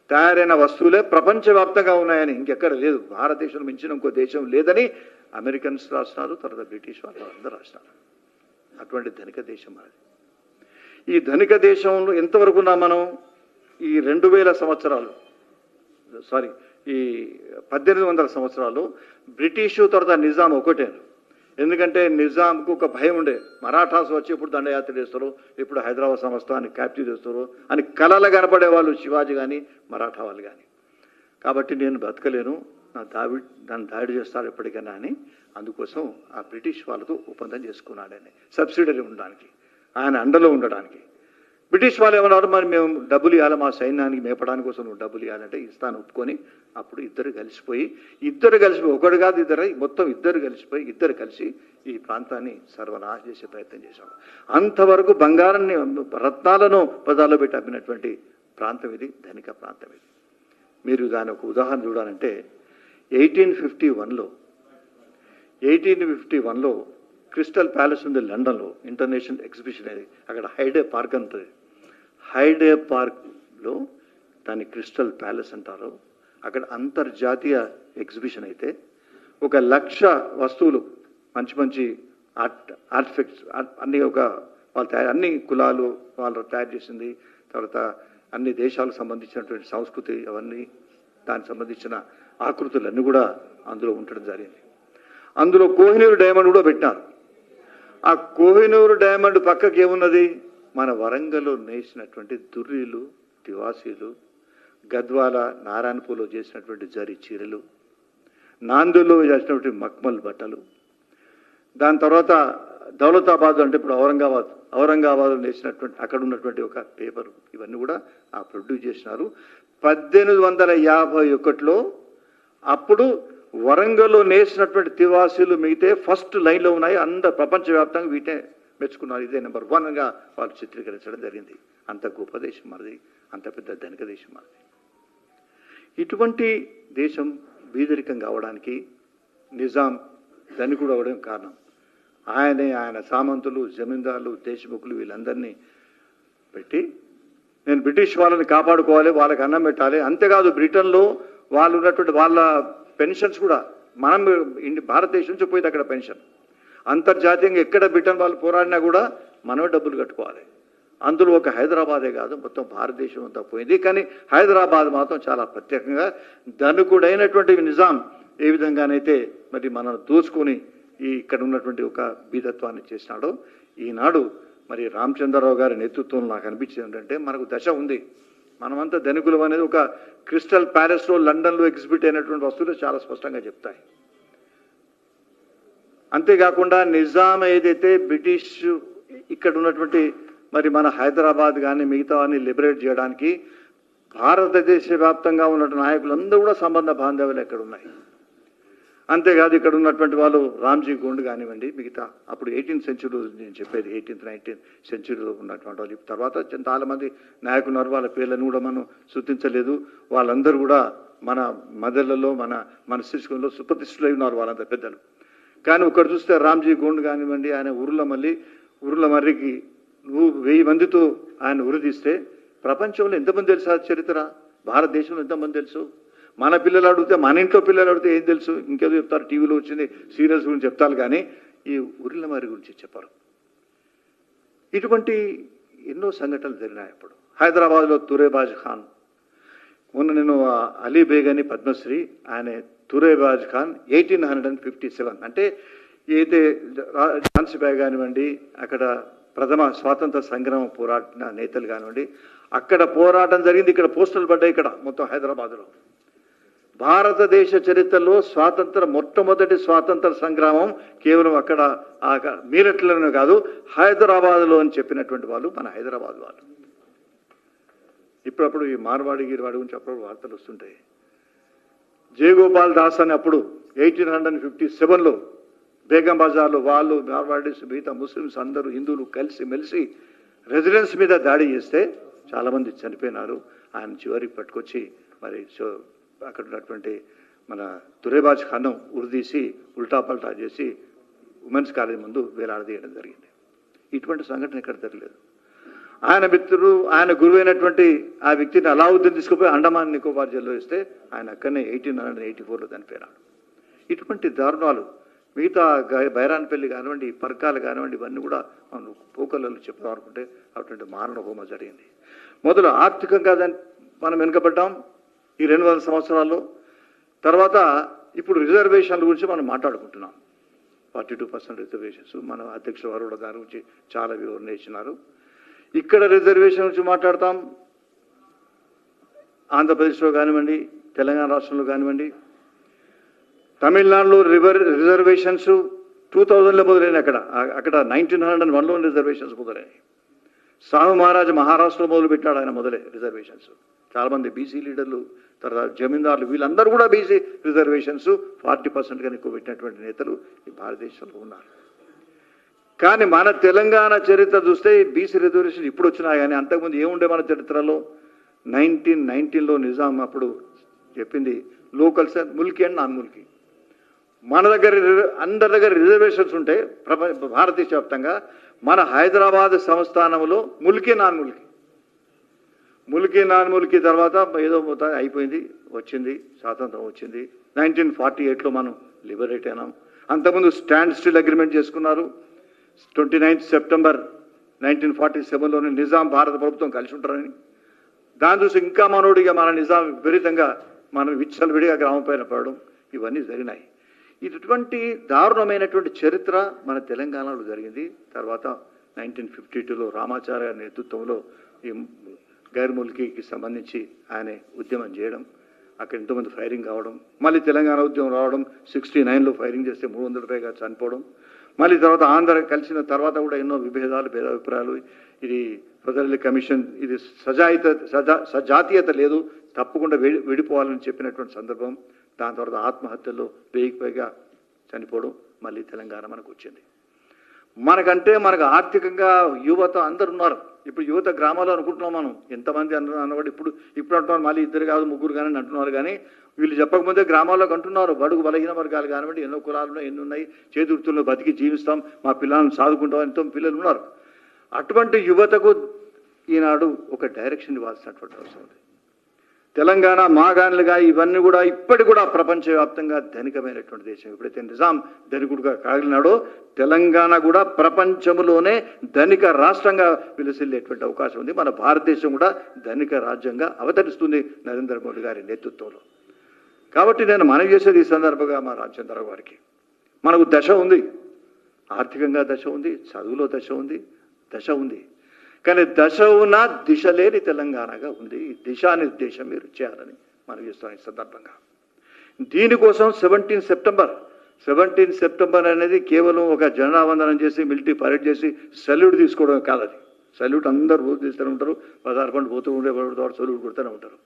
తయారైన వస్తువులే ప్రపంచవ్యాప్తంగా ఉన్నాయని ఇంకెక్కడ లేదు. భారతదేశం మించిన ఇంకో దేశం లేదని అమెరికన్స్ రాసినారు, తర్వాత బ్రిటిష్ వాళ్ళు అందరూ రాసినారు. అటువంటి ధనిక దేశం అది. ఈ ధనిక దేశంలో ఎంతవరకు ఉన్నాం మనం? ఈ 2000 సంవత్సరాలు, ఈ 1800 సంవత్సరాలు బ్రిటిషు తర్వాత నిజాం ఒకటే. ఎందుకంటే నిజాంకు ఒక భయం ఉండే, మరాఠాస్ వచ్చి ఎప్పుడు దండయాత్ర చేస్తారు, ఇప్పుడు హైదరాబాద్ సంస్థాన్ని క్యాప్చర్ చేస్తారు అని కలలు కనపడే వాళ్ళు శివాజీ కానీ, మరాఠా వాళ్ళు కానీ. కాబట్టి నేను బ్రతకలేను, దాన్ని దాడి చేస్తాడు ఎప్పటికైనా అని అందుకోసం ఆ బ్రిటిష్ వాళ్ళతో ఒప్పందం చేసుకున్నాడని, సబ్సిడరీ ఉండడానికి, ఆయన అండలో ఉండడానికి. బ్రిటిష్ వాళ్ళు ఏమన్నారు, మరి మేము డబ్బులు ఇవ్వాలి, మా సైన్యానికి మేపడానికి కోసం నువ్వు డబ్బులు ఇవ్వాలంటే ఇస్తాను ఒప్పుకొని, అప్పుడు ఇద్దరు కలిసిపోయి ఒకడు కాదు మొత్తం ఇద్దరు కలిసి ఈ ప్రాంతాన్ని సర్వనాశ చేసే ప్రయత్నం చేశాడు. అంతవరకు బంగారాన్ని, రత్నాలను పదాల్లో పెట్టి అమ్మినటువంటి ప్రాంతం ఇది, ధనిక ప్రాంతం ఇది. మీరు దాని ఒక ఉదాహరణ చూడాలంటే 1851లో క్రిస్టల్ ప్యాలెస్ ఉంది లండన్లో, ఇంటర్నేషనల్ ఎగ్జిబిషన్ అది. అక్కడ హైడే పార్క్ ఉంటుంది. హైడే పార్క్లో దాన్ని క్రిస్టల్ ప్యాలెస్ అంటారు. అక్కడ అంతర్జాతీయ ఎగ్జిబిషన్ అయితే 1,00,000 వస్తువులు, మంచి ఆర్టిఫెక్ట్స్ అన్నీ అన్ని కులాలు వాళ్ళు తయారు చేసింది, తర్వాత అన్ని దేశాలకు సంబంధించినటువంటి సంస్కృతి, అవన్నీ దానికి సంబంధించిన ఆకృతులన్నీ కూడా అందులో ఉండడం జరిగింది. అందులో కోహినూరు డైమండ్ కూడా పెట్టారు. ఆ కోహినూరు డైమండ్ పక్కకి ఏమున్నది? మన వరంగల్లో నేసినటువంటి దుర్రీలు, తివాసీలు, గద్వాల నారాయణపూర్లో చేసినటువంటి జరి చీరలు, నాందుల్లో చేసినటువంటి మక్మల్ బట్టలు, దాని తర్వాత దౌలతాబాద్ అంటే ఇప్పుడు ఔరంగాబాద్లో నేసినటువంటి అక్కడ ఉన్నటువంటి ఒక పేపరు, ఇవన్నీ కూడా ఆ ప్రొడ్యూస్ చేసినారు. 1851లో అప్పుడు వరంగల్లో నేసినటువంటి తివాసీలు మిగితే ఫస్ట్ లైన్లో ఉన్నాయి. ప్రపంచవ్యాప్తంగా వీటే మెచ్చుకున్నారు. ఇదే నెంబర్ 1గా వాళ్ళు చిత్రీకరించడం జరిగింది. అంత గొప్ప దేశం మనది, అంత పెద్ద ధనిక దేశం మనది. ఇటువంటి దేశం బీదరికం కావడానికి నిజాం ధనికుడు అవ్వడం కారణం. ఆయన సామంతులు, జమీందారులు, దేశముఖులు వీళ్ళందరినీ పెట్టి నేను బ్రిటిష్ వాళ్ళని కాపాడుకోవాలి, వాళ్ళకి అన్నం పెట్టాలి. అంతేకాదు బ్రిటన్లో వాళ్ళు ఉన్నటువంటి వాళ్ళ పెన్షన్స్ కూడా మనం భారతదేశం నుంచి పోయింది అక్కడ పెన్షన్. అంతర్జాతీయంగా ఎక్కడ బ్రిటన్ వాళ్ళు పోరాడినా కూడా మనమే డబ్బులు కట్టుకోవాలి. అందులో ఒక హైదరాబాదే కాదు, మొత్తం భారతదేశం అంతా పోయింది. కానీ హైదరాబాద్ మాత్రం చాలా ప్రత్యేకంగా ధనుకుడైనటువంటి నిజాం ఏ విధంగానైతే మరి మనం దోచుకొని ఇక్కడ ఉన్నటువంటి ఒక బీదత్వాన్ని చేసినాడో, ఈనాడు మరి రామచంద్రరావు గారి నేతృత్వంలో నాకు అనిపించింది ఏంటంటే మనకు దశ ఉంది. మనమంతా ధనికులం అనేది ఒక క్రిస్టల్ ప్యాలెస్లో లండన్లో ఎగ్జిబిట్ అయినటువంటి వస్తువులు చాలా స్పష్టంగా చెప్తాయి. అంతేకాకుండా నిజాం ఏదైతే బ్రిటిష్ ఇక్కడ ఉన్నటువంటి మరి మన హైదరాబాద్ కానీ మిగతా అన్ని లిబరేట్ చేయడానికి భారతదేశ వ్యాప్తంగా ఉన్నటువంటి నాయకులందరూ కూడా సంబంధ బాంధవ్యాలు ఎక్కడ ఉన్నాయి. అంతేకాదు ఇక్కడ ఉన్నటువంటి వాళ్ళు రామ్జీ గోండ్ కానివ్వండి, మిగతా అప్పుడు 18th సెంచురీ నేను చెప్పేది 18th 19th సెంచురీలో ఉన్నటువంటి వాళ్ళు. తర్వాత చాలామంది నాయకులు ఉన్నారు, వాళ్ళ పేర్లను కూడా మనం శృతించలేదు. వాళ్ళందరూ కూడా మన మదర్లలో మన మస్తిష్కంలో సుప్రతిష్ఠులై ఉన్నారు వాళ్ళంతా పెద్దలు. కానీ ఒకటి చూస్తే రామ్జీ గోండ్ కానివ్వండి, ఆయన ఉరుల మర్రికి 1000 మందితో ఆయన ఉరిదీస్తే ప్రపంచంలో ఎంతమంది తెలుసు ఆ చరిత్ర, భారతదేశంలో ఎంతమంది తెలుసు? మన పిల్లలు అడిగితే, మన ఇంట్లో పిల్లలు అడిగితే ఏం తెలుసు? ఇంకేదో చెప్తారు, టీవీలో వచ్చింది సీరియల్స్ గురించి చెప్తారు, కానీ ఈ ఉరిలమారి గురించి చెప్పరు. ఇటువంటి ఎన్నో సంఘటనలు జరిగినాయి. అప్పుడు హైదరాబాద్లో తురేబాజ్ ఖాన్, మొన్న నేను అలీ బేగని పద్మశ్రీ, ఆయన తురేబాజ్ ఖాన్ 1857 అంటే అయితే ఝాన్సీ బాయ్ కానివ్వండి, అక్కడ ప్రథమ స్వాతంత్ర సంగ్రామం పోరాడిన నేతలు కానివ్వండి, అక్కడ పోరాటం జరిగింది, ఇక్కడ పోస్టులు పడ్డాయి, ఇక్కడ మొత్తం హైదరాబాద్లో. భారతదేశ చరిత్రలో మొట్టమొదటి స్వాతంత్ర సంగ్రామం కేవలం అక్కడ మీరట్లోనే కాదు, హైదరాబాద్లో అని చెప్పినటువంటి వాళ్ళు మన హైదరాబాద్ వాళ్ళు. ఇప్పుడప్పుడు ఈ మార్వాడి గిరివాడి గురించి అప్పుడు వార్తలు వస్తుంటాయి. జయగోపాల్ దాస్ అని అప్పుడు 1857లో బేగం బజార్లో వాళ్ళు మార్వాడీస్ మిగతా ముస్లిమ్స్ అందరూ హిందువులు కలిసి మెలిసి రెసిడెన్స్ మీద దాడి చేస్తే చాలామంది చనిపోయినారు. ఆయన చివరికి పట్టుకొచ్చి మరి అక్కడ ఉన్నటువంటి మన తురేబాజ్ ఖాన్ ఉరిదీసి ఉల్టా పల్టా చేసి ఉమెన్స్ కాలేజ్ ముందు వేలాడదీయడం జరిగింది. ఇటువంటి సంఘటన ఇక్కడ జరగలేదు. ఆయన మిత్రుడు, ఆయన గురువైనటువంటి ఆ వ్యక్తిని అలావుద్దీన్ తీసుకుపోయి అండమాన్ నికోబార్ జైల్లో ఇస్తే ఆయన అక్కడనే 1884లో చనిపోయినాడు. ఇటువంటి దారుణాలు మిగతా బైరాన్పల్లి కానివ్వండి, పర్కాలు కానివ్వండి, ఇవన్నీ కూడా మనం పోకలలో చెప్తాం అనుకుంటే అటువంటి మారణ హోమ జరిగింది. మొదలు ఆర్థికంగా మనం వెనుకబడ్డాం ఈ 200 సంవత్సరాల్లో. తర్వాత ఇప్పుడు రిజర్వేషన్ల గురించి మనం మాట్లాడుకుంటున్నాం. 42% రిజర్వేషన్స్, మన అధ్యక్షుల వారు కూడా దాని గురించి చాలా వివరణ ఇచ్చినారు. ఇక్కడ రిజర్వేషన్ గురించి మాట్లాడతాం. ఆంధ్రప్రదేశ్లో కానివ్వండి, తెలంగాణ రాష్ట్రంలో కానివ్వండి, తమిళనాడులో రిజర్వేషన్స్ 2000లో మొదలైన అక్కడ 1901లో రిజర్వేషన్స్ మొదలైనవి. సాహు మహారాజ్ మహారాష్ట్రలో మొదలుపెట్టాడు ఆయన మొదలే రిజర్వేషన్స్. చాలామంది బీసీ లీడర్లు, తర్వాత జమీందారులు వీళ్ళందరూ కూడా బీసీ రిజర్వేషన్స్ 40% కన్నా ఎక్కువ పెట్టినటువంటి నేతలు ఈ భారతదేశంలో ఉన్నారు. కానీ మన తెలంగాణ చరిత్ర చూస్తే బీసీ రిజర్వేషన్ ఇప్పుడు వచ్చినాయి, కానీ అంతకుముందు ఏముండే మన చరిత్రలో 1919లో నిజాం అప్పుడు చెప్పింది local sir Mulki and non Mulki. మన దగ్గర అందరి దగ్గర రిజర్వేషన్స్ ఉంటే భారతదేశ వ్యాప్తంగా, మన హైదరాబాద్ సంస్థానంలో ముల్కీ నాన్ ముల్కీ తర్వాత ఏదో అయిపోయింది, వచ్చింది స్వాతంత్రం వచ్చింది. 1948లో మనం లిబరేట్ అయినాం. అంతకుముందు స్టాండ్ స్టిల్ అగ్రిమెంట్ చేసుకున్నారు. 29th సెప్టెంబర్ 1947లోనే నిజాం భారత ప్రభుత్వం కలిసి ఉంటారని. దాని చూసి ఇంకా మనోడిగా మన నిజాం విపరీతంగా మనం విచ్చలవిడిగా గ్రామం పైన పడడం, ఇవన్నీ జరిగినాయి. ఇటువంటి దారుణమైనటువంటి చరిత్ర మన తెలంగాణలో జరిగింది. తర్వాత 1952లో రామాచార్య నేతృత్వంలో ఈ గైర్ ముల్కీకి సంబంధించి ఆయన ఉద్యమం చేయడం, అక్కడ ఎంతోమంది ఫైరింగ్ కావడం, మళ్ళీ తెలంగాణ ఉద్యమం రావడం, 69లో ఫైరింగ్ చేస్తే 300 పైగా చనిపోవడం, మళ్ళీ తర్వాత ఆంధ్ర కలిసిన తర్వాత కూడా ఎన్నో విభేదాలు, భేదాభిప్రాయాలు, ఇది ఫెడరల్ కమిషన్, ఇది సజాతీయత లేదు, తప్పకుండా విడిపోవాలని చెప్పినటువంటి సందర్భం. దాని తర్వాత ఆత్మహత్యల్లో 1000కి పైగా చనిపోవడం, మళ్ళీ తెలంగాణ మనకు వచ్చింది. మనకంటే మనకు ఆర్థికంగా యువత అందరు ఉన్నారు. ఇప్పుడు యువత గ్రామాల్లో అనుకుంటున్నాం మనం, ఎంతమంది అన్నవాడు ఇప్పుడు అంటున్నారు, మళ్ళీ 2 కాదు 3 కానీ అంటున్నారు. కానీ వీళ్ళు చెప్పకముందే గ్రామాల్లోకి అంటున్నారు, బడుగు బలహీన వర్గాలు కానివ్వండి, ఎన్నో కులాలు ఎన్ని ఉన్నాయి, చేతి వృత్తుల్లో బతికి జీవిస్తాం, మా పిల్లలను సాదుకుంటాం, ఎంతో పిల్లలు ఉన్నారు. అటువంటి యువతకు ఈనాడు ఒక డైరెక్షన్ ఇవ్వాల్సినటువంటి అవసరం ఉంది. తెలంగాణ మాగాణులుగా ఇవన్నీ కూడా ఇప్పటికి కూడా ప్రపంచవ్యాప్తంగా ధనికమైనటువంటి దేశం. ఎప్పుడైతే నిజాం ధనికుడుగా కాగలినాడో తెలంగాణ కూడా ప్రపంచంలోనే ధనిక రాష్ట్రంగా విలసిల్లేటువంటి అవకాశం ఉంది. మన భారతదేశం కూడా ధనిక రాజ్యంగా అవతరిస్తుంది నరేంద్ర మోడీ గారి నేతృత్వంలో. కాబట్టి నేను మనవి చేసేది ఈ సందర్భంగా మా రామచంద్రరావు గారికి, మనకు దశ ఉంది, ఆర్థికంగా దశ ఉంది, చదువులో దశ ఉంది, కానీ దశ ఉన్న దిశ లేని తెలంగాణగా ఉంది. ఈ దిశానిర్దేశం మీరు చేయాలని మనం చేస్తాం ఈ సందర్భంగా. దీనికోసం 17 సెప్టెంబర్ అనేది కేవలం ఒక జెండా వందనం చేసి మిలిటరీ పరేడ్ చేసి సల్యూట్ తీసుకోవడం కాదు. అది సల్యూట్ అందరూ రోజు తీస్తూనే ఉంటారు, 16 పండు పోతూ ఉండే సల్యూట్ కొడుతూనే ఉంటారు.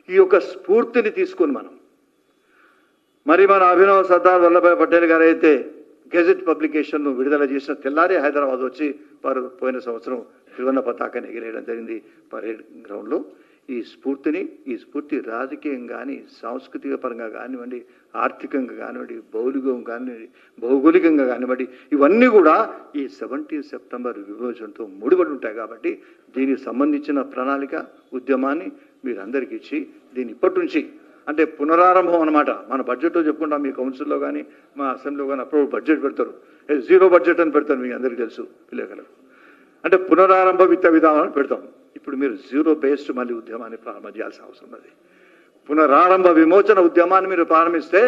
ఈ యొక్క స్ఫూర్తిని తీసుకొని మరి మన అభినవ్ సర్దార్ వల్లభాయ్ పటేల్ గారు అయితే గెజెట్ పబ్లికేషన్ను విడుదల చేసిన తెల్లారి హైదరాబాద్ వచ్చి వారు పోయిన సంవత్సరం త్రివర్ణ పతాకాన్ని ఎగిరేయడం జరిగింది పరేడ్ గ్రౌండ్లో. ఈ స్ఫూర్తి రాజకీయం కానీ, సాంస్కృతిక పరంగా కానివ్వండి, ఆర్థికంగా కానివ్వండి, భౌగోళికంగా కానివ్వండి, ఇవన్నీ కూడా ఈ 17 సెప్టెంబర్ విమోచనతో ముడిపడి ఉంటాయి. కాబట్టి దీనికి సంబంధించిన ప్రణాళిక ఉద్యమాన్ని మీరు అందరికీ ఇచ్చి దీన్ని ఇప్పటి నుంచి అంటే పునరారంభం అన్నమాట. మన బడ్జెట్లో చెప్పుకుంటాం, మీ కౌన్సిల్లో కానీ మా అసెంబ్లీలో కానీ అప్పుడు బడ్జెట్ పెడతారు, జీరో బడ్జెట్ అని పెడతారు, మీకు అందరికీ తెలుసు విలేకరులకు. అంటే పునరారంభ విత్త విధానాన్ని పెడతాం. ఇప్పుడు మీరు జీరో బేస్డ్ మళ్ళీ ఉద్యమాన్ని ప్రారంభం చేయాల్సిన అవసరం ఉంది. పునరారంభ విమోచన ఉద్యమాన్ని మీరు ప్రారంభిస్తే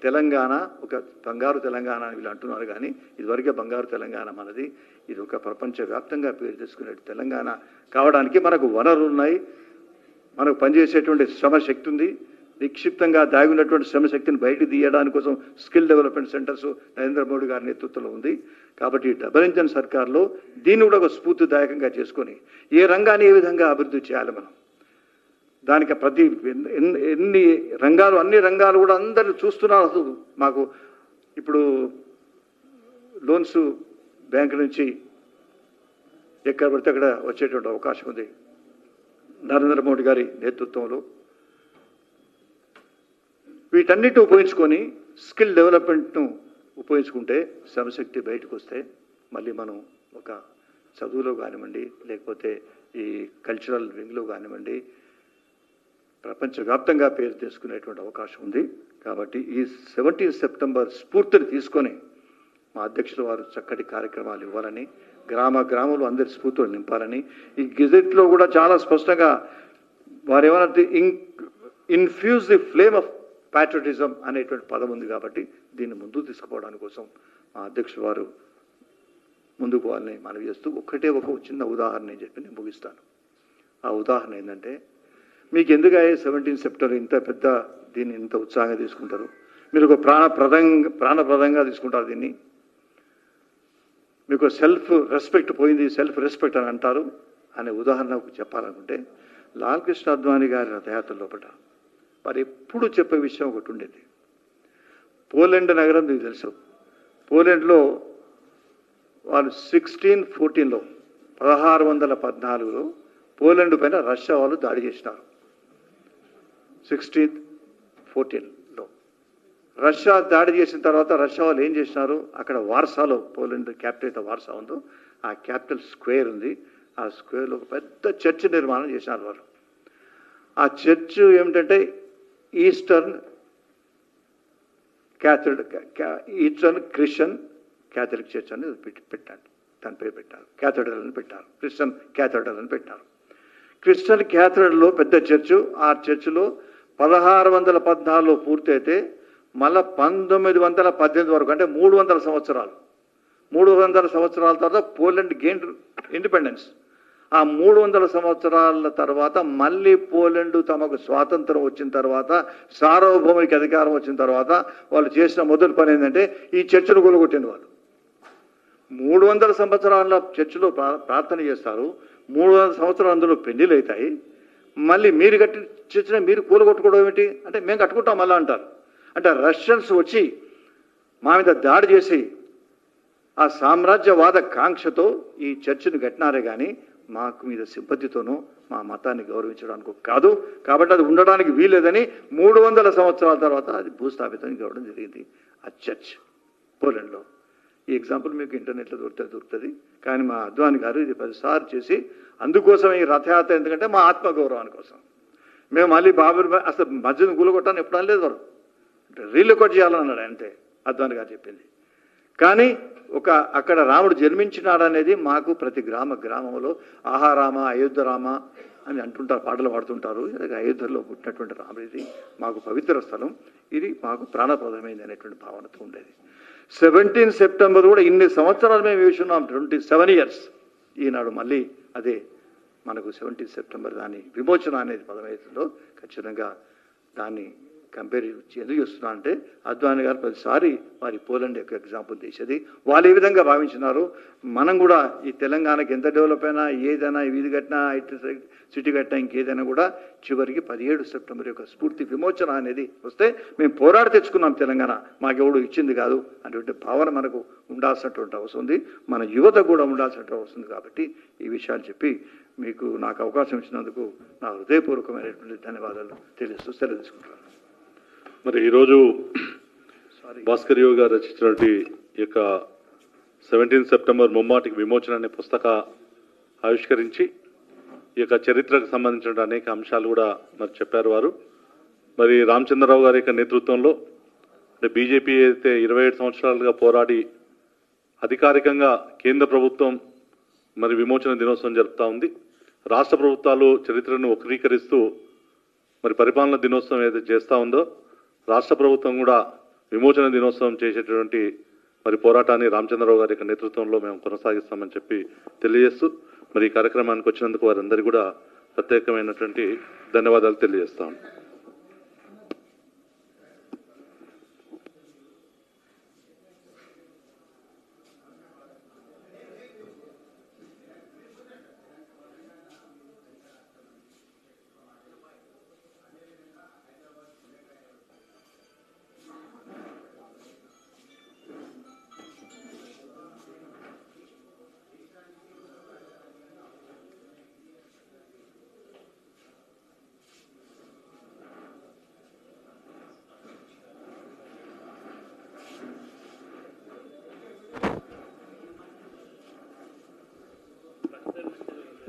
తెలంగాణ ఒక బంగారు తెలంగాణ అని వీళ్ళు అంటున్నారు, కానీ ఇదివరకే బంగారు తెలంగాణ మనది. ఇది ఒక ప్రపంచవ్యాప్తంగా పేరు తెచ్చుకునే తెలంగాణ కావడానికి మనకు వనరులు ఉన్నాయి, మనకు పనిచేసేటువంటి శ్రమశక్తి ఉంది. నిక్షిప్తంగా దాగి ఉన్నటువంటి శ్రమశక్తిని బయటకు తీయడానికి కోసం skill development centres Narendra Modi గారి నేతృత్వంలో ఉంది. కాబట్టి డబుల్ ఇంజన్ సర్కార్లో దీన్ని కూడా ఒక స్ఫూర్తిదాయకంగా చేసుకొని ఏ రంగాన్ని ఏ విధంగా అభివృద్ధి చేయాలి మనం, దానికి ప్రతి ఎన్ని రంగాలు అన్ని రంగాలు కూడా అందరూ చూస్తున్నారు. అసలు మాకు ఇప్పుడు లోన్స్ బ్యాంకు నుంచి ఎక్కడ పడితే అక్కడ వచ్చేటువంటి అవకాశం ఉంది. నరేంద్ర మోడీ గారి నేతృత్వంలో వీటన్నిటి ఉపయోగించుకొని స్కిల్ డెవలప్మెంట్ను ఉపయోగించుకుంటే శ్రమశక్తి బయటకు వస్తే మళ్ళీ మనం ఒక చదువులో కానివ్వండి, లేకపోతే ఈ కల్చరల్ వింగ్లో కానివ్వండి, ప్రపంచవ్యాప్తంగా పేరు తీసుకునేటువంటి అవకాశం ఉంది. కాబట్టి ఈ 17 సెప్టెంబర్ స్ఫూర్తిని తీసుకొని మా అధ్యక్షుల వారు చక్కటి కార్యక్రమాలు ఇవ్వాలని, గ్రామంలో అందరి స్ఫూర్తిని నింపాలని, ఈ గెజెట్లో కూడా చాలా స్పష్టంగా వారు ఏమన్నా infuse the flame of patriotism అనేటువంటి పదం ఉంది. కాబట్టి దీన్ని ముందుకు తీసుకుపోవడానికి కోసం మా అధ్యక్షుడు వారు ముందుకు వాళ్ళని మనవి చేస్తూ ఒక చిన్న ఉదాహరణ నేను చెప్పి నేను ముగిస్తాను. ఆ ఉదాహరణ ఏంటంటే, మీకు ఎందుకు 17 సెప్టెంబర్ ఇంత పెద్ద దీన్ని ఇంత ఉత్సాహంగా తీసుకుంటారు, మీరు ఒక ప్రాణప్రదంగా తీసుకుంటారు దీన్ని, మీకు సెల్ఫ్ రెస్పెక్ట్ పోయింది, సెల్ఫ్ రెస్పెక్ట్ అని అంటారు అనే ఉదాహరణకు చెప్పాలనుకుంటే, లాల్ కృష్ణ అద్వానీ గారి రథయాత్ర లోపల మరి ఎప్పుడు చెప్పే విషయం ఒకటి ఉండేది. పోలాండ్ నగరం మీకు తెలుసు, పోలాండ్లో వాళ్ళు 1614లో 1614లో పోలాండ్ పైన రష్యా వాళ్ళు దాడి చేసినారు. 1614లో రష్యా దాడి చేసిన తర్వాత రష్యా వాళ్ళు ఏం చేసినారు, అక్కడ వార్సాలో, పోలాండ్ క్యాపిటల్ వార్సా ఉందో ఆ క్యాపిటల్ స్క్వేర్ ఉంది, ఆ స్క్వేర్లో ఒక పెద్ద చర్చ్ నిర్మాణం చేసినారు వారు. ఆ చర్చ్ ఏమిటంటే ఈస్టర్న్ క్రిస్టియన్ క్యాథలిక్ చర్చ్ అని పెట్టారు, దాని పేరు పెట్టారు, క్యాథడ్రల్ అని పెట్టారు, క్రిస్టియన్ క్యాథడ్రల్ అని పెట్టారు. క్రిస్టియన్ క్యాథడ్రల్లో పెద్ద చర్చ్, ఆ చర్చిలో 1614లో పూర్తి అయితే మళ్ళా 1918 వరకు అంటే 300 సంవత్సరాలు 300 సంవత్సరాల తర్వాత పోలాండ్ గెయిన్ ఇండిపెండెన్స్. ఆ 300 సంవత్సరాల తర్వాత మళ్ళీ పోలాండ్ తమకు స్వాతంత్రం వచ్చిన తర్వాత, సార్వభౌమిక అధికారం వచ్చిన తర్వాత వాళ్ళు చేసిన మొదటి పని ఏంటంటే ఈ చర్చను కూలగొట్టింది. వాళ్ళు 300 సంవత్సరాల చర్చిలో ప్రార్థన చేస్తారు, 300 సంవత్సరాలు అందులో పెళ్లిళ్ళు అవుతాయి, మళ్ళీ మీరు కట్టి చర్చని మీరు కూలగొట్టుకోవడం ఏమిటి అంటే మేము కట్టుకుంటాం మళ్ళా అంటారు. అంటే రష్యన్స్ వచ్చి మా మీద దాడి చేసి ఆ సామ్రాజ్యవాద కాంక్షతో ఈ చర్చిని కట్టినారే కానీ మాకు మీద సింపతితోనూ మా మతాన్ని గౌరవించడానికి కాదు. కాబట్టి అది ఉండడానికి వీలేదని 300 సంవత్సరాల తర్వాత అది భూస్థాపితం కావడం జరిగింది ఆ చర్చ్ పోలాండ్లో. ఈ ఎగ్జాంపుల్ మీకు ఇంటర్నెట్లో దొరుకుతుంది. కానీ మా అద్వాని గారు ఇది 10 సార్లు చేసి, అందుకోసం ఈ రథయాత్ర ఎందుకంటే మా ఆత్మగౌరవాని కోసం. మేము మళ్ళీ బాబు అసలు మధ్యను కూలగొట్టాలని ఎప్పుడు అనలేదు వారు, రీలొకట్ చేయాలన్నాడు అంతే అద్వాని గారు చెప్పింది. కానీ అక్కడ రాముడు జన్మించినాడనేది మాకు ప్రతి గ్రామంలో ఆహారామ అయోధ్యరామ అని అంటుంటారు, పాటలు పాడుతుంటారు. అయోధ్యలో పుట్టినటువంటి రాముడు, ఇది మాకు పవిత్ర స్థలం, ఇది మాకు ప్రాణప్రదమైంది అనేటువంటి భావనతో ఉండేది. 17 సెప్టెంబర్ కూడా ఇన్ని సంవత్సరాలు మేము వేసుకున్నాం, 27 ఇయర్స్. ఈనాడు మళ్ళీ అదే మనకు 17 సెప్టెంబర్ దాని విమోచన అనేది పదమవుతుందో ఖచ్చితంగా దాన్ని కంపేర్ ఎందుకు చేస్తున్నా అంటే అద్వాని గారు ప్రతిసారి వారి పోలండ్ యొక్క ఎగ్జాంపుల్ తీసేది. వాళ్ళు ఏ విధంగా భావించినారు, మనం కూడా ఈ తెలంగాణకి ఎంత డెవలప్ అయినా ఏదైనా వీధి కట్టినా సిటీ కట్టినా ఇంకేదైనా కూడా చివరికి 17 సెప్టెంబర్ యొక్క స్ఫూర్తి విమోచన అనేది వస్తే మేము పోరాడి తెచ్చుకున్నాం తెలంగాణ, మాకెవడు ఇచ్చింది కాదు అనేటువంటి భావన మనకు ఉండాల్సినటువంటి అవసరం ఉంది, మన యువత కూడా ఉండాల్సినటువంటి అవసరం ఉంది. కాబట్టి ఈ విషయాలు చెప్పి మీకు నాకు అవకాశం ఇచ్చినందుకు నా హృదయపూర్వకమైనటువంటి ధన్యవాదాలు తెలియజేస్తూ సెలవు తీసుకుంటున్నాను. మరి ఈరోజు భాస్కర్ యోగి గారు రచించినటువంటి ఈ యొక్క 17 సెప్టెంబర్ ముమ్మాటికి విమోచన అనే పుస్తక ఆవిష్కరించి ఈ యొక్క చరిత్రకు సంబంధించిన అనేక అంశాలు కూడా మరి చెప్పారు వారు. మరి రామచంద్రరావు గారి యొక్క నేతృత్వంలో అంటే బీజేపీ అయితే 27 సంవత్సరాలుగా పోరాడి అధికారికంగా కేంద్ర ప్రభుత్వం మరి విమోచన దినోత్సవం జరుపుతూ ఉంది. రాష్ట్ర ప్రభుత్వాలు చరిత్రను వక్రీకరిస్తూ మరి పరిపాలన దినోత్సవం ఏదైతే చేస్తూ ఉందో రాష్ట్ర ప్రభుత్వం కూడా విమోచన దినోత్సవం చేసేటటువంటి మరి పోరాటాన్ని రామచంద్రరావు గారి యొక్క నేతృత్వంలో మేము కొనసాగిస్తామని చెప్పి తెలియజేస్తూ మరి ఈ కార్యక్రమానికి వచ్చినందుకు వారందరికీ కూడా ప్రత్యేకమైనటువంటి ధన్యవాదాలు తెలియజేస్తాం.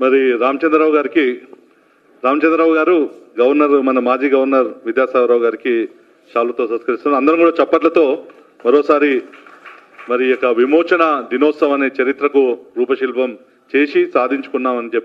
మరి రామచంద్రరావు గారు గవర్నర్, మన మాజీ గవర్నర్ విద్యాసాగరరావు గారికి షాలుతో సత్కరిస్తున్నారు. అందరం కూడా చప్పట్లతో మరోసారి మరి యొక్క విమోచన దినోత్సవం అనే చరిత్రకు రూపశిల్పం చేసి సాధించుకున్నామని చెప్పి